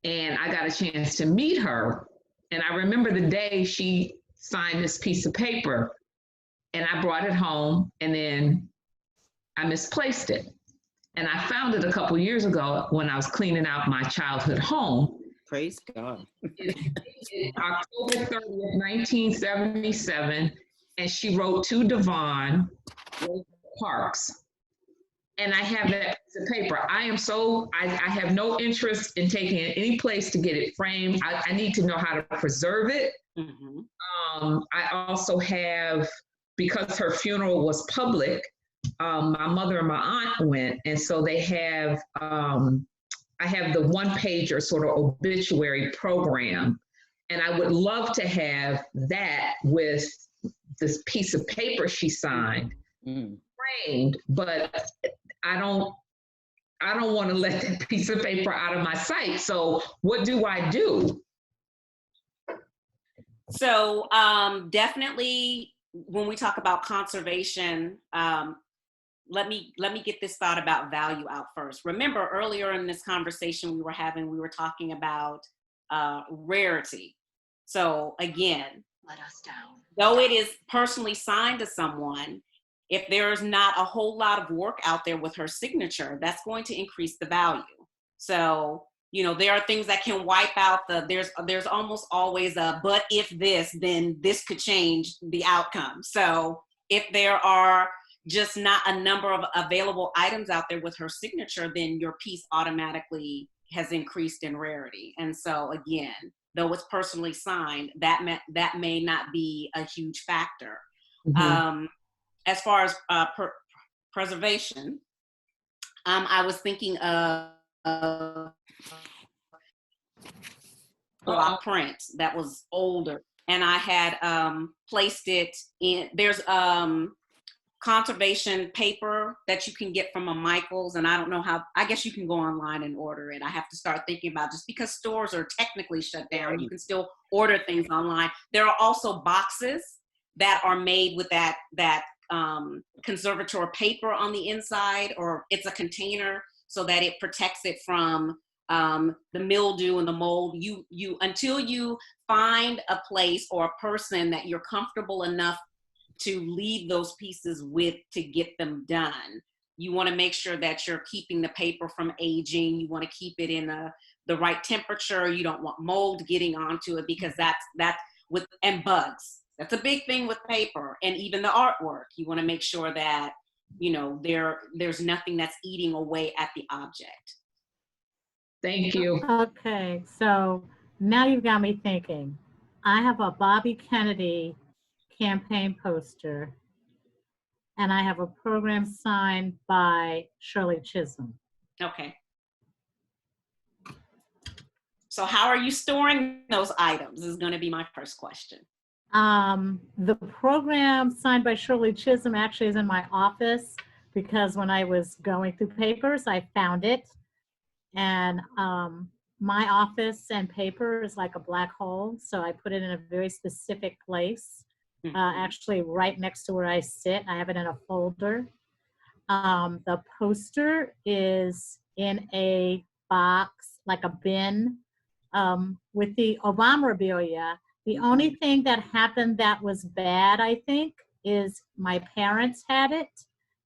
Speaker 6: And I got a chance to meet her, and I remember the day she signed this piece of paper, and I brought it home, and then I misplaced it. And I found it a couple years ago when I was cleaning out my childhood home.
Speaker 7: Praise God.
Speaker 6: It's October 30th, 1977, and she wrote to Devon Parks. And I have that piece of paper. I have no interest in taking it any place to get it framed. I need to know how to preserve it. I also have, because her funeral was public, my mother and my aunt went, and so they have, I have the one-pager sort of obituary program, and I would love to have that with this piece of paper she signed, framed, but I don't want to let that piece of paper out of my sight. So what do I do?
Speaker 1: So definitely when we talk about conservation, let me get this thought about value out first. Remember earlier in this conversation we were talking about rarity. So again,
Speaker 8: let us down.
Speaker 1: Though it is personally signed to someone, if there's not a whole lot of work out there with her signature, that's going to increase the value. So, you know, there are things that can wipe out there's almost always a, but if this, then this could change the outcome. So if there are just not a number of available items out there with her signature, then your piece automatically has increased in rarity. And so again, though it's personally signed, that may not be a huge factor. Mm-hmm. As far as preservation, I was thinking of block print that was older, and I had placed it in, there's conservation paper that you can get from a Michael's, and I don't know how, I guess you can go online and order it. I have to start thinking about, just because stores are technically shut down, you can still order things online. There are also boxes that are made with that conservator paper on the inside, or it's a container so that it protects it from the mildew and the mold. You until you find a place or a person that you're comfortable enough to leave those pieces with to get them done, you want to make sure that you're keeping the paper from aging. You want to keep it in the right temperature. You don't want mold getting onto it, because that's with, and bugs. That's a big thing with paper, and even the artwork. You want to make sure that, you know, there's nothing that's eating away at the object.
Speaker 6: Thank you.
Speaker 4: Okay, so now you've got me thinking. I have a Bobby Kennedy campaign poster, and I have a program signed by Shirley Chisholm.
Speaker 1: Okay. So how are you storing those items is going to be my first question.
Speaker 4: The program signed by Shirley Chisholm actually is in my office, because when I was going through papers, I found it. And my office and paper is like a black hole, so I put it in a very specific place. Actually right next to where I sit. I have it in a folder. The poster is in a box, like a bin, with the Obama-rabilia. The only thing that happened that was bad, I think, is my parents had it.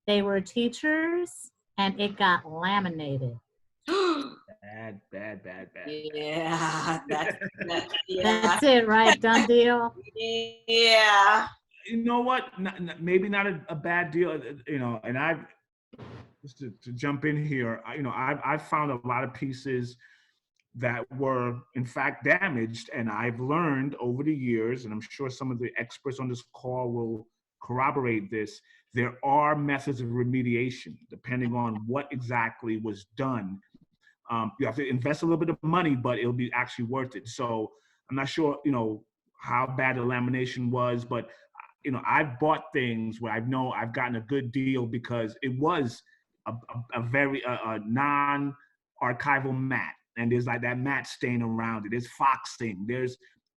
Speaker 4: They were teachers, and it got laminated.
Speaker 3: Bad.
Speaker 1: Yeah, yeah.
Speaker 4: That's it, right? Done deal?
Speaker 1: Yeah.
Speaker 3: You know what? Maybe not a bad deal, you know, and I've, just to jump in here, you know, I've found a lot of pieces that were in fact damaged, and I've learned over the years, and I'm sure some of the experts on this call will corroborate this, there are methods of remediation depending on what exactly was done. You have to invest a little bit of money, but it'll be actually worth it. So I'm not sure, you know, how bad the lamination was, but you know, I've bought things where I know I've gotten a good deal because it was a very non-archival mat, and there's like that mat stain around it. There's foxing.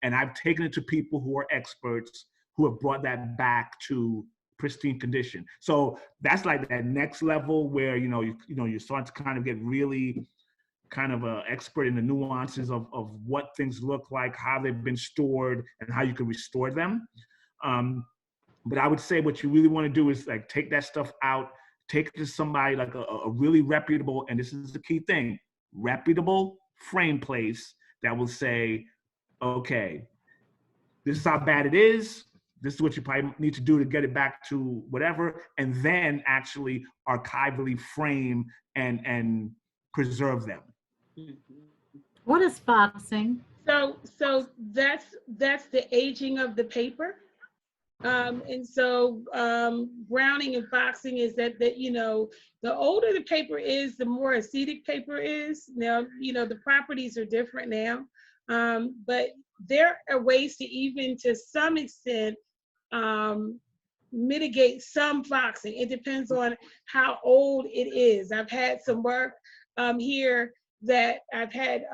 Speaker 3: And I've taken it to people who are experts who have brought that back to pristine condition. So that's like that next level where you start to kind of get really kind of an expert in the nuances of what things look like, how they've been stored, and how you can restore them. But I would say what you really want to do is like take that stuff out, take it to somebody like a really reputable, and this is the key thing, reputable frame place that will say, okay, this is how bad it is. This is what you probably need to do to get it back to whatever, and then actually archivally frame and preserve them.
Speaker 4: What is foxing?
Speaker 2: So that's the aging of the paper. And so browning and foxing is that you know, the older the paper is, the more acetic paper is. Now, you know, the properties are different now, but there are ways to even to some extent mitigate some foxing. It depends on how old it is. I've had some work here that I've had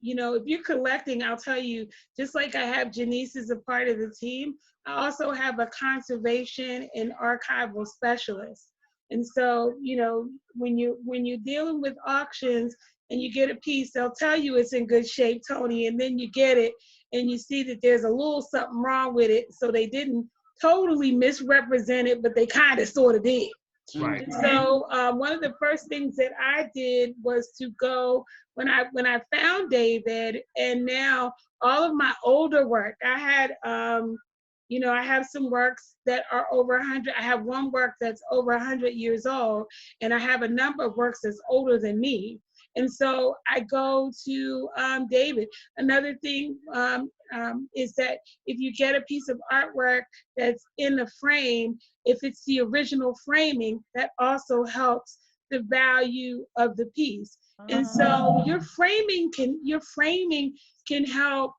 Speaker 2: you know, if you're collecting, I'll tell you, just like I have Jenice as a part of the team, I also have a conservation and archival specialist. And so, you know, when you're dealing with auctions and you get a piece, they'll tell you it's in good shape, Tony, and then you get it and you see that there's a little something wrong with it. So they didn't totally misrepresent it, but they kind of sort of did.
Speaker 3: Right.
Speaker 2: And so one of the first things that I did was to go, when I found David, and now all of my older work, I had, you know, I have some works that are over 100. I have one work that's over 100 years old, and I have a number of works that's older than me. And so I go to David. Another thing is that if you get a piece of artwork that's in a frame, if it's the original framing, that also helps the value of the piece. And so your framing can help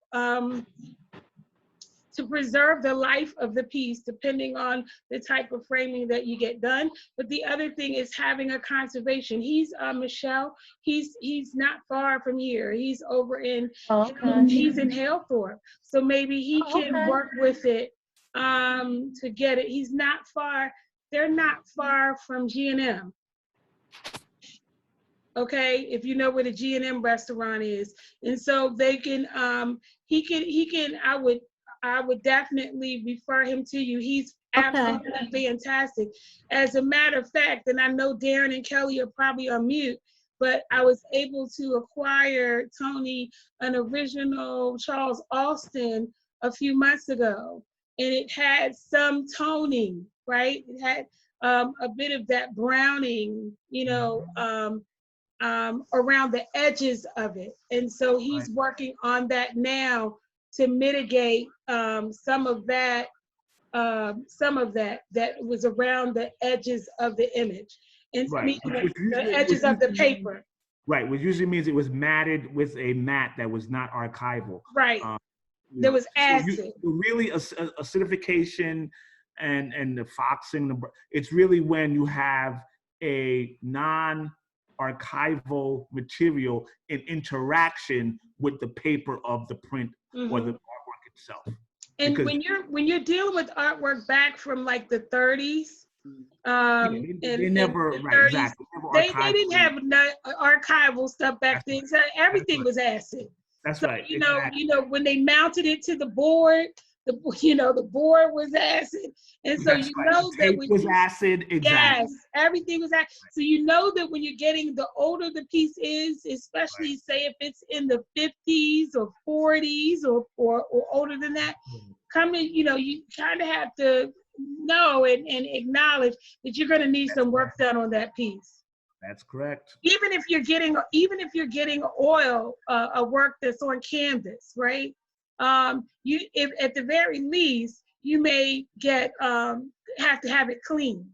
Speaker 2: to preserve the life of the piece, depending on the type of framing that you get done. But the other thing is having a conservation. He's Michelle. He's not far from here. He's over in he's in Halethorpe. So maybe he can work with it to get it. He's not far. They're not far from G&M. Okay, if you know where the G&M restaurant is, and so they can. He can. I would definitely refer him to you. He's absolutely fantastic. As a matter of fact, and I know Darren and Kelly are probably on mute, but I was able to acquire, Tony, an original Charles Austin a few months ago. And it had some toning, right? It had a bit of that browning, you know, around the edges of it. And so he's working on that now to mitigate some of that that was around the edges of the image, and the edges of the paper.
Speaker 3: Right, which usually means it was matted with a mat that was not archival.
Speaker 2: Right, there was acid.
Speaker 3: So really acidification and the foxing, it's really when you have a non-archival material in interaction with the paper of the print or the artwork itself.
Speaker 2: And when you're dealing with artwork back from like the 30s,
Speaker 3: they never,
Speaker 2: the
Speaker 3: right,
Speaker 2: 30s,
Speaker 3: exactly.
Speaker 2: They didn't have archival stuff back then. So everything was acid.
Speaker 3: That's
Speaker 2: so,
Speaker 3: right.
Speaker 2: You know, when they mounted it to the board, the board was acid, and so
Speaker 3: That's
Speaker 2: you
Speaker 3: right.
Speaker 2: know
Speaker 3: the
Speaker 2: that
Speaker 3: tape
Speaker 2: when
Speaker 3: was acid. Exactly.
Speaker 2: Yes, everything was acid. So you know that when you're getting, the older the piece is, especially say if it's in the 50s or 40s or older than that, you know, you kind of have to know and acknowledge that you're going to need some work done on that piece.
Speaker 3: That's correct.
Speaker 2: Even if you're getting oil, a work that's on canvas, right? If at the very least, you may get have to have it cleaned.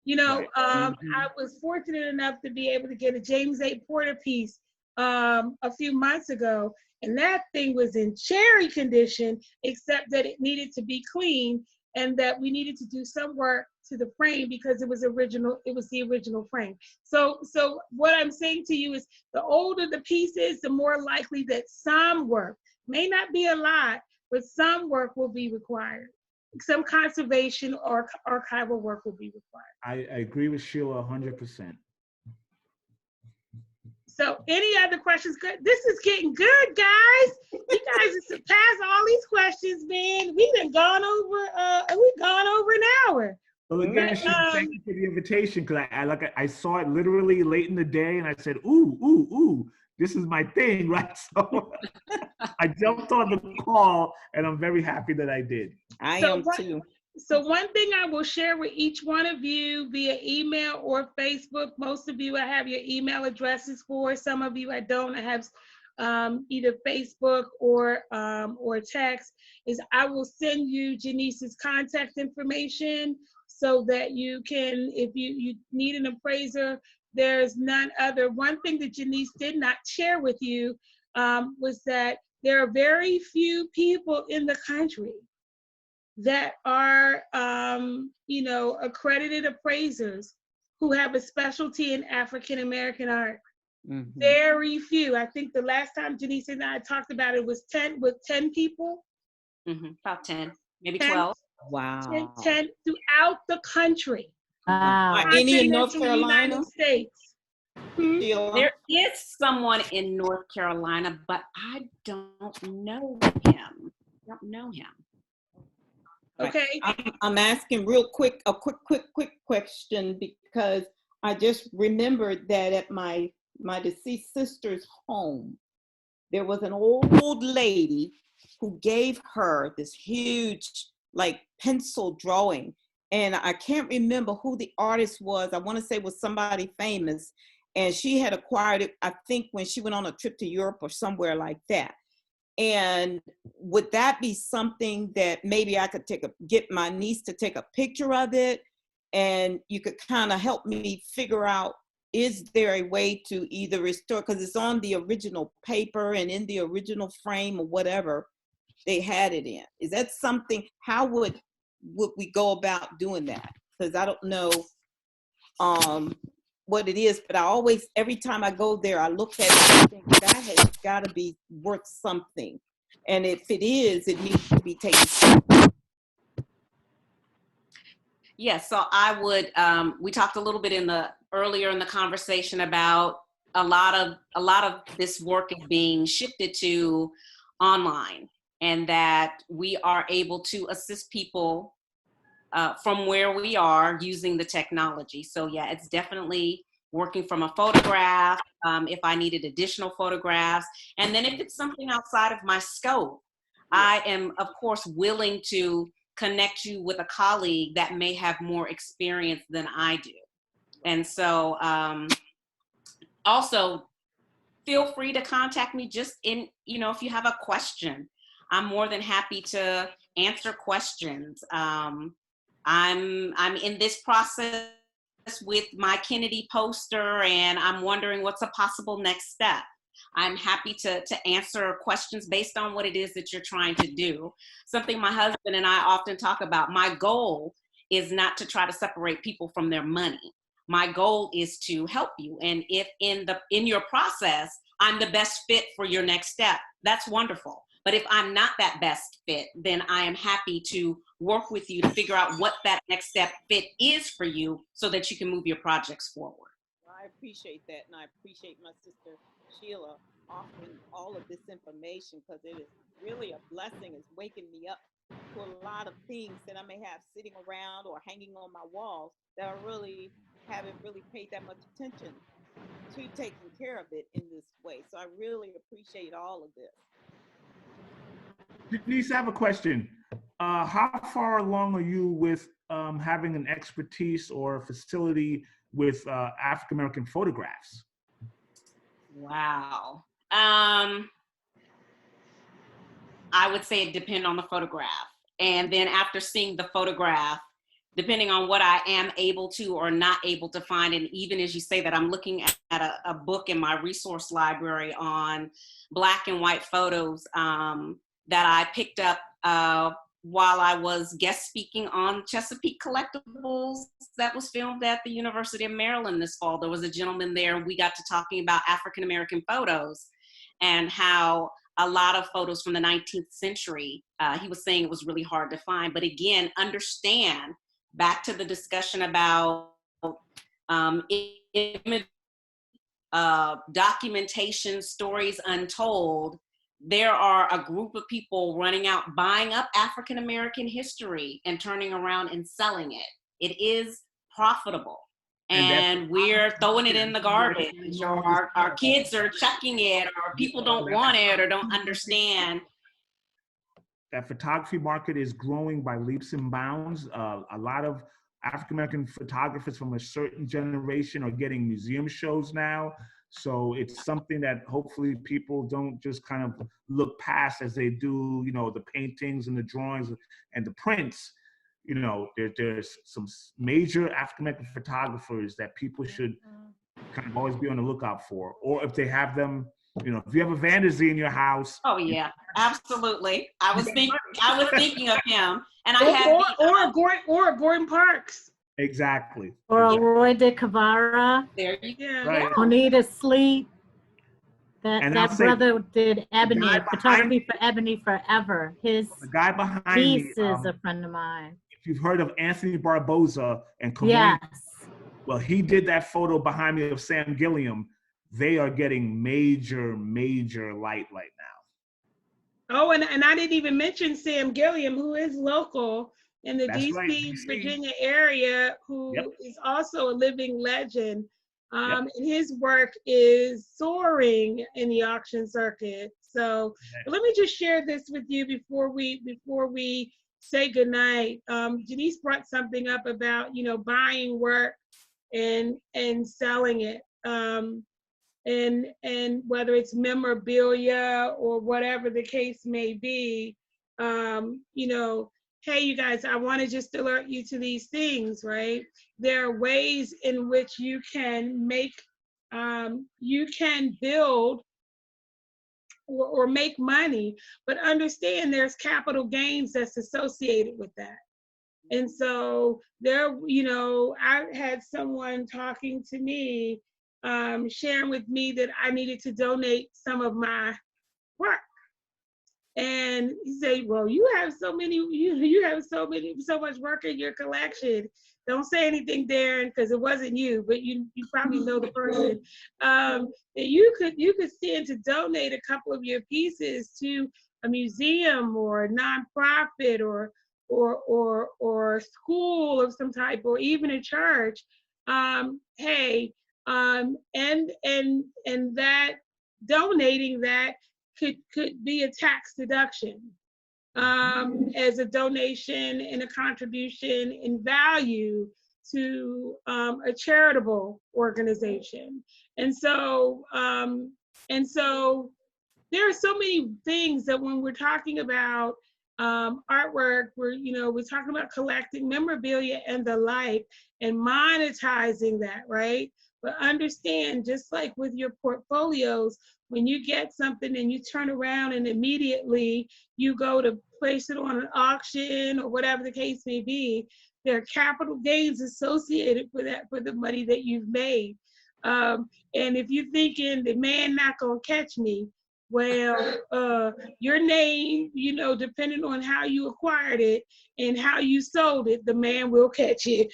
Speaker 2: You know, I was fortunate enough to be able to get a James A. Porter piece a few months ago, and that thing was in cherry condition, except that it needed to be cleaned, and that we needed to do some work to the frame because it was the original frame. So what I'm saying to you is, the older the piece is, the more likely that some work, may not be a lot, but some work will be required. Some conservation or archival work will be required.
Speaker 3: I agree with Sheila 100%.
Speaker 2: So any other questions? This is getting good, guys. You guys have surpassed all these questions, man. We've gone over an hour.
Speaker 3: Well, again, Sheila, thank you for the invitation, because I saw it literally late in the day, and I said, ooh, this is my thing, right? So I jumped on the call, and I'm very happy that I did.
Speaker 7: I am too.
Speaker 2: So one thing I will share with each one of you via email or Facebook, most of you I have your email addresses for, some of you I don't. I have either Facebook or text, is I will send you Jenice's contact information so that you can, if you need an appraiser, there's none other. One thing that Jenice did not share with you was that there are very few people in the country that are, accredited appraisers who have a specialty in African American art.
Speaker 7: Mhm.
Speaker 2: Very few. I think the last time Jenice and I talked about it was 10 with 10 people.
Speaker 1: About 10, maybe
Speaker 2: 10,
Speaker 1: 12.
Speaker 7: Wow.
Speaker 2: 10 throughout the country.
Speaker 4: Wow.
Speaker 7: Are any in North
Speaker 2: Continental
Speaker 7: Carolina?
Speaker 2: United States.
Speaker 7: Sheila?
Speaker 1: There is someone in North Carolina, but I don't know him.
Speaker 2: Okay.
Speaker 7: I'm asking real quick, a quick question, because I just remembered that at my deceased sister's home, there was an old lady who gave her this huge, like, pencil drawing. And I can't remember who the artist was. I want to say it was somebody famous. And she had acquired it, I think, when she went on a trip to Europe or somewhere like that. And would that be something that maybe I could get my niece to take a picture of it, and you could kind of help me figure out, is there a way to either restore, because it's on the original paper and in the original frame or whatever they had it in. Is that something, how would we go about doing that? Because I don't know what it is, but I always, every time I go there, I look at it and think that has got to be worth something. And if it is, it needs to be taken.
Speaker 1: Yes, so I would, we talked a little bit earlier in the conversation about a lot of this work is being shifted to online, and that we are able to assist people from where we are using the technology. So yeah, it's definitely working from a photograph, if I needed additional photographs. And then if it's something outside of my scope, I am, of course, willing to connect you with a colleague that may have more experience than I do. And so also feel free to contact me just in, if you have a question. I'm more than happy to answer questions. I'm in this process with my Kennedy poster, and I'm wondering what's a possible next step. I'm happy to answer questions based on what it is that you're trying to do. Something my husband and I often talk about. My goal is not to try to separate people from their money. My goal is to help you. And if in your process, I'm the best fit for your next step, that's wonderful. But if I'm not that best fit, then I am happy to work with you to figure out what that next step fit is for you so that you can move your projects forward.
Speaker 7: I appreciate that, and I appreciate my sister Sheila offering all of this information, because it is really a blessing. It's waking me up to a lot of things that I may have sitting around or hanging on my walls that I really haven't really paid that much attention to taking care of it in this way. So I really appreciate all of this.
Speaker 3: Denise, I have a question. How far along are you with having an expertise or facility with African American photographs?
Speaker 1: Wow. I would say it depends on the photograph. And then after seeing the photograph, depending on what I am able to or not able to find, and even as you say that, I'm looking at a book in my resource library on Black and white photos that I picked up while I was guest speaking on Chesapeake Collectibles that was filmed at the University of Maryland this fall. There was a gentleman there, and we got to talking about African American photos and how a lot of photos from the 19th century, he was saying it was really hard to find. But again, understand, back to the discussion about documentation, stories untold, there are a group of people running out, buying up African American history and turning around and selling it. It is profitable. And we're throwing it in the garbage, or our kids are chucking it, or people don't want it or don't understand.
Speaker 3: That photography market is growing by leaps and bounds. A lot of African-American photographers from a certain generation are getting museum shows now. So it's something that hopefully people don't just kind of look past as they do, the paintings and the drawings and the prints. There's some major African-American photographers that people should kind of always be on the lookout for. Or if they have them, if you have a Van der Zee in your house.
Speaker 1: Oh yeah, absolutely. I was thinking of him, and I had
Speaker 2: Gordon Parks.
Speaker 3: Exactly.
Speaker 4: Or Roy de Cavara.
Speaker 1: There you go.
Speaker 3: Right.
Speaker 4: Onita Sleep. That brother did Ebony, photography for Ebony forever. His
Speaker 3: the guy behind
Speaker 4: niece
Speaker 3: me,
Speaker 4: is a friend of mine.
Speaker 3: if you've heard of Anthony Barboza and Kamoy, well, he did that photo behind me of Sam Gilliam. They are getting major light right now.
Speaker 2: Oh, and I didn't even mention Sam Gilliam, who is local in the
Speaker 3: That's
Speaker 2: DC,
Speaker 3: right, DC.
Speaker 2: Virginia area, who is also a living legend. And his work is soaring in the auction circuit. So let me just share this with you before we say goodnight. Janice brought something up about, you know, buying work and selling it. And whether it's memorabilia or whatever the case may be, you know, hey, you guys, I want to just alert you to these things, right? There are ways in which you can make, you can build or make money, but understand there's capital gains that's associated with that. And so there, you know, I had someone talking to me, sharing with me that I needed to donate some of my work. And he said, well, you have so much work in your collection. Don't say anything, Darren, because it wasn't you, but you probably know the person. That you could stand to donate a couple of your pieces to a museum or a nonprofit or school of some type, or even a church. And that donating that could be a tax deduction as a donation and a contribution in value to a charitable organization. And so there are so many things that when we're talking about artwork, we're talking about collecting memorabilia and the like, and monetizing that, right? But understand, just like with your portfolios, when you get something and you turn around and immediately you go to place it on an auction or whatever the case may be, there are capital gains associated with that, for the money that you've made. And if you're thinking the man not gonna catch me, well, your name, depending on how you acquired it and how you sold it, the man will catch you,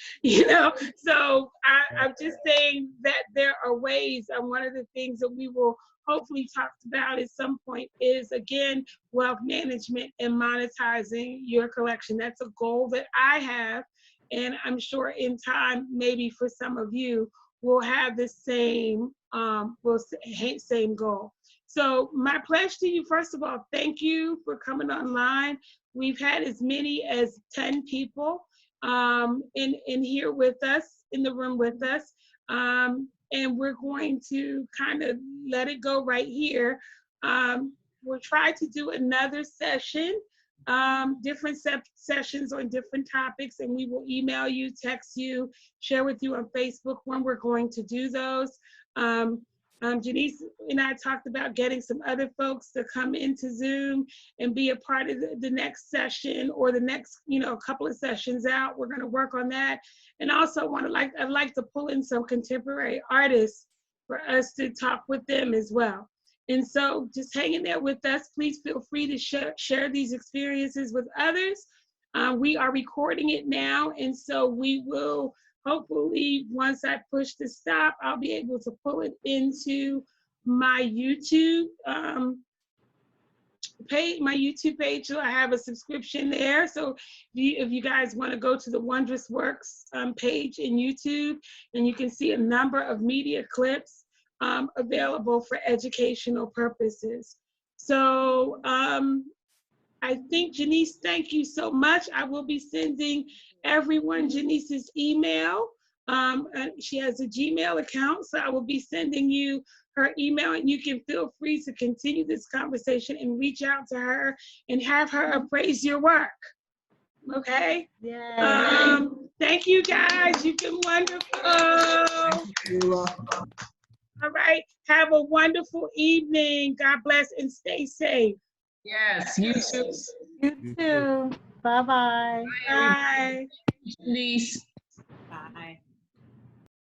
Speaker 2: So I'm just saying that there are ways, and one of the things that we will hopefully talk about at some point is, again, wealth management and monetizing your collection. That's a goal that I have, and I'm sure in time, maybe for some of you, we'll have the same goal. So my pledge to you, first of all, thank you for coming online. We've had as many as 10 people in here with us, in the room with us. And we're going to kind of let it go right here. We'll try to do another session, different sessions on different topics, and we will email you, text you, share with you on Facebook when we're going to do those. Janice and I talked about getting some other folks to come into Zoom and be a part of the next session, or the next, couple of sessions out. We're going to work on that. And also I'd like to pull in some contemporary artists for us to talk with them as well. And so just hang in there with us. Please feel free to share these experiences with others. We are recording it now, and so we will hopefully, once I push the stop, I'll be able to pull it into my YouTube page. My YouTube page, so I have a subscription there. So if you guys want to go to the Wondrous Works page in YouTube, and you can see a number of media clips available for educational purposes. So I think, Janice, thank you so much. I will be sending everyone Janice's email. She has a Gmail account, so I will be sending you her email, and you can feel free to continue this conversation and reach out to her and have her appraise your work. Okay?
Speaker 4: Yeah.
Speaker 2: Thank you, guys. You've been wonderful. All right. Have a wonderful evening. God bless and stay safe.
Speaker 6: Yes, you too.
Speaker 4: You too. Bye-bye.
Speaker 2: Bye.
Speaker 6: Denise.
Speaker 1: Bye.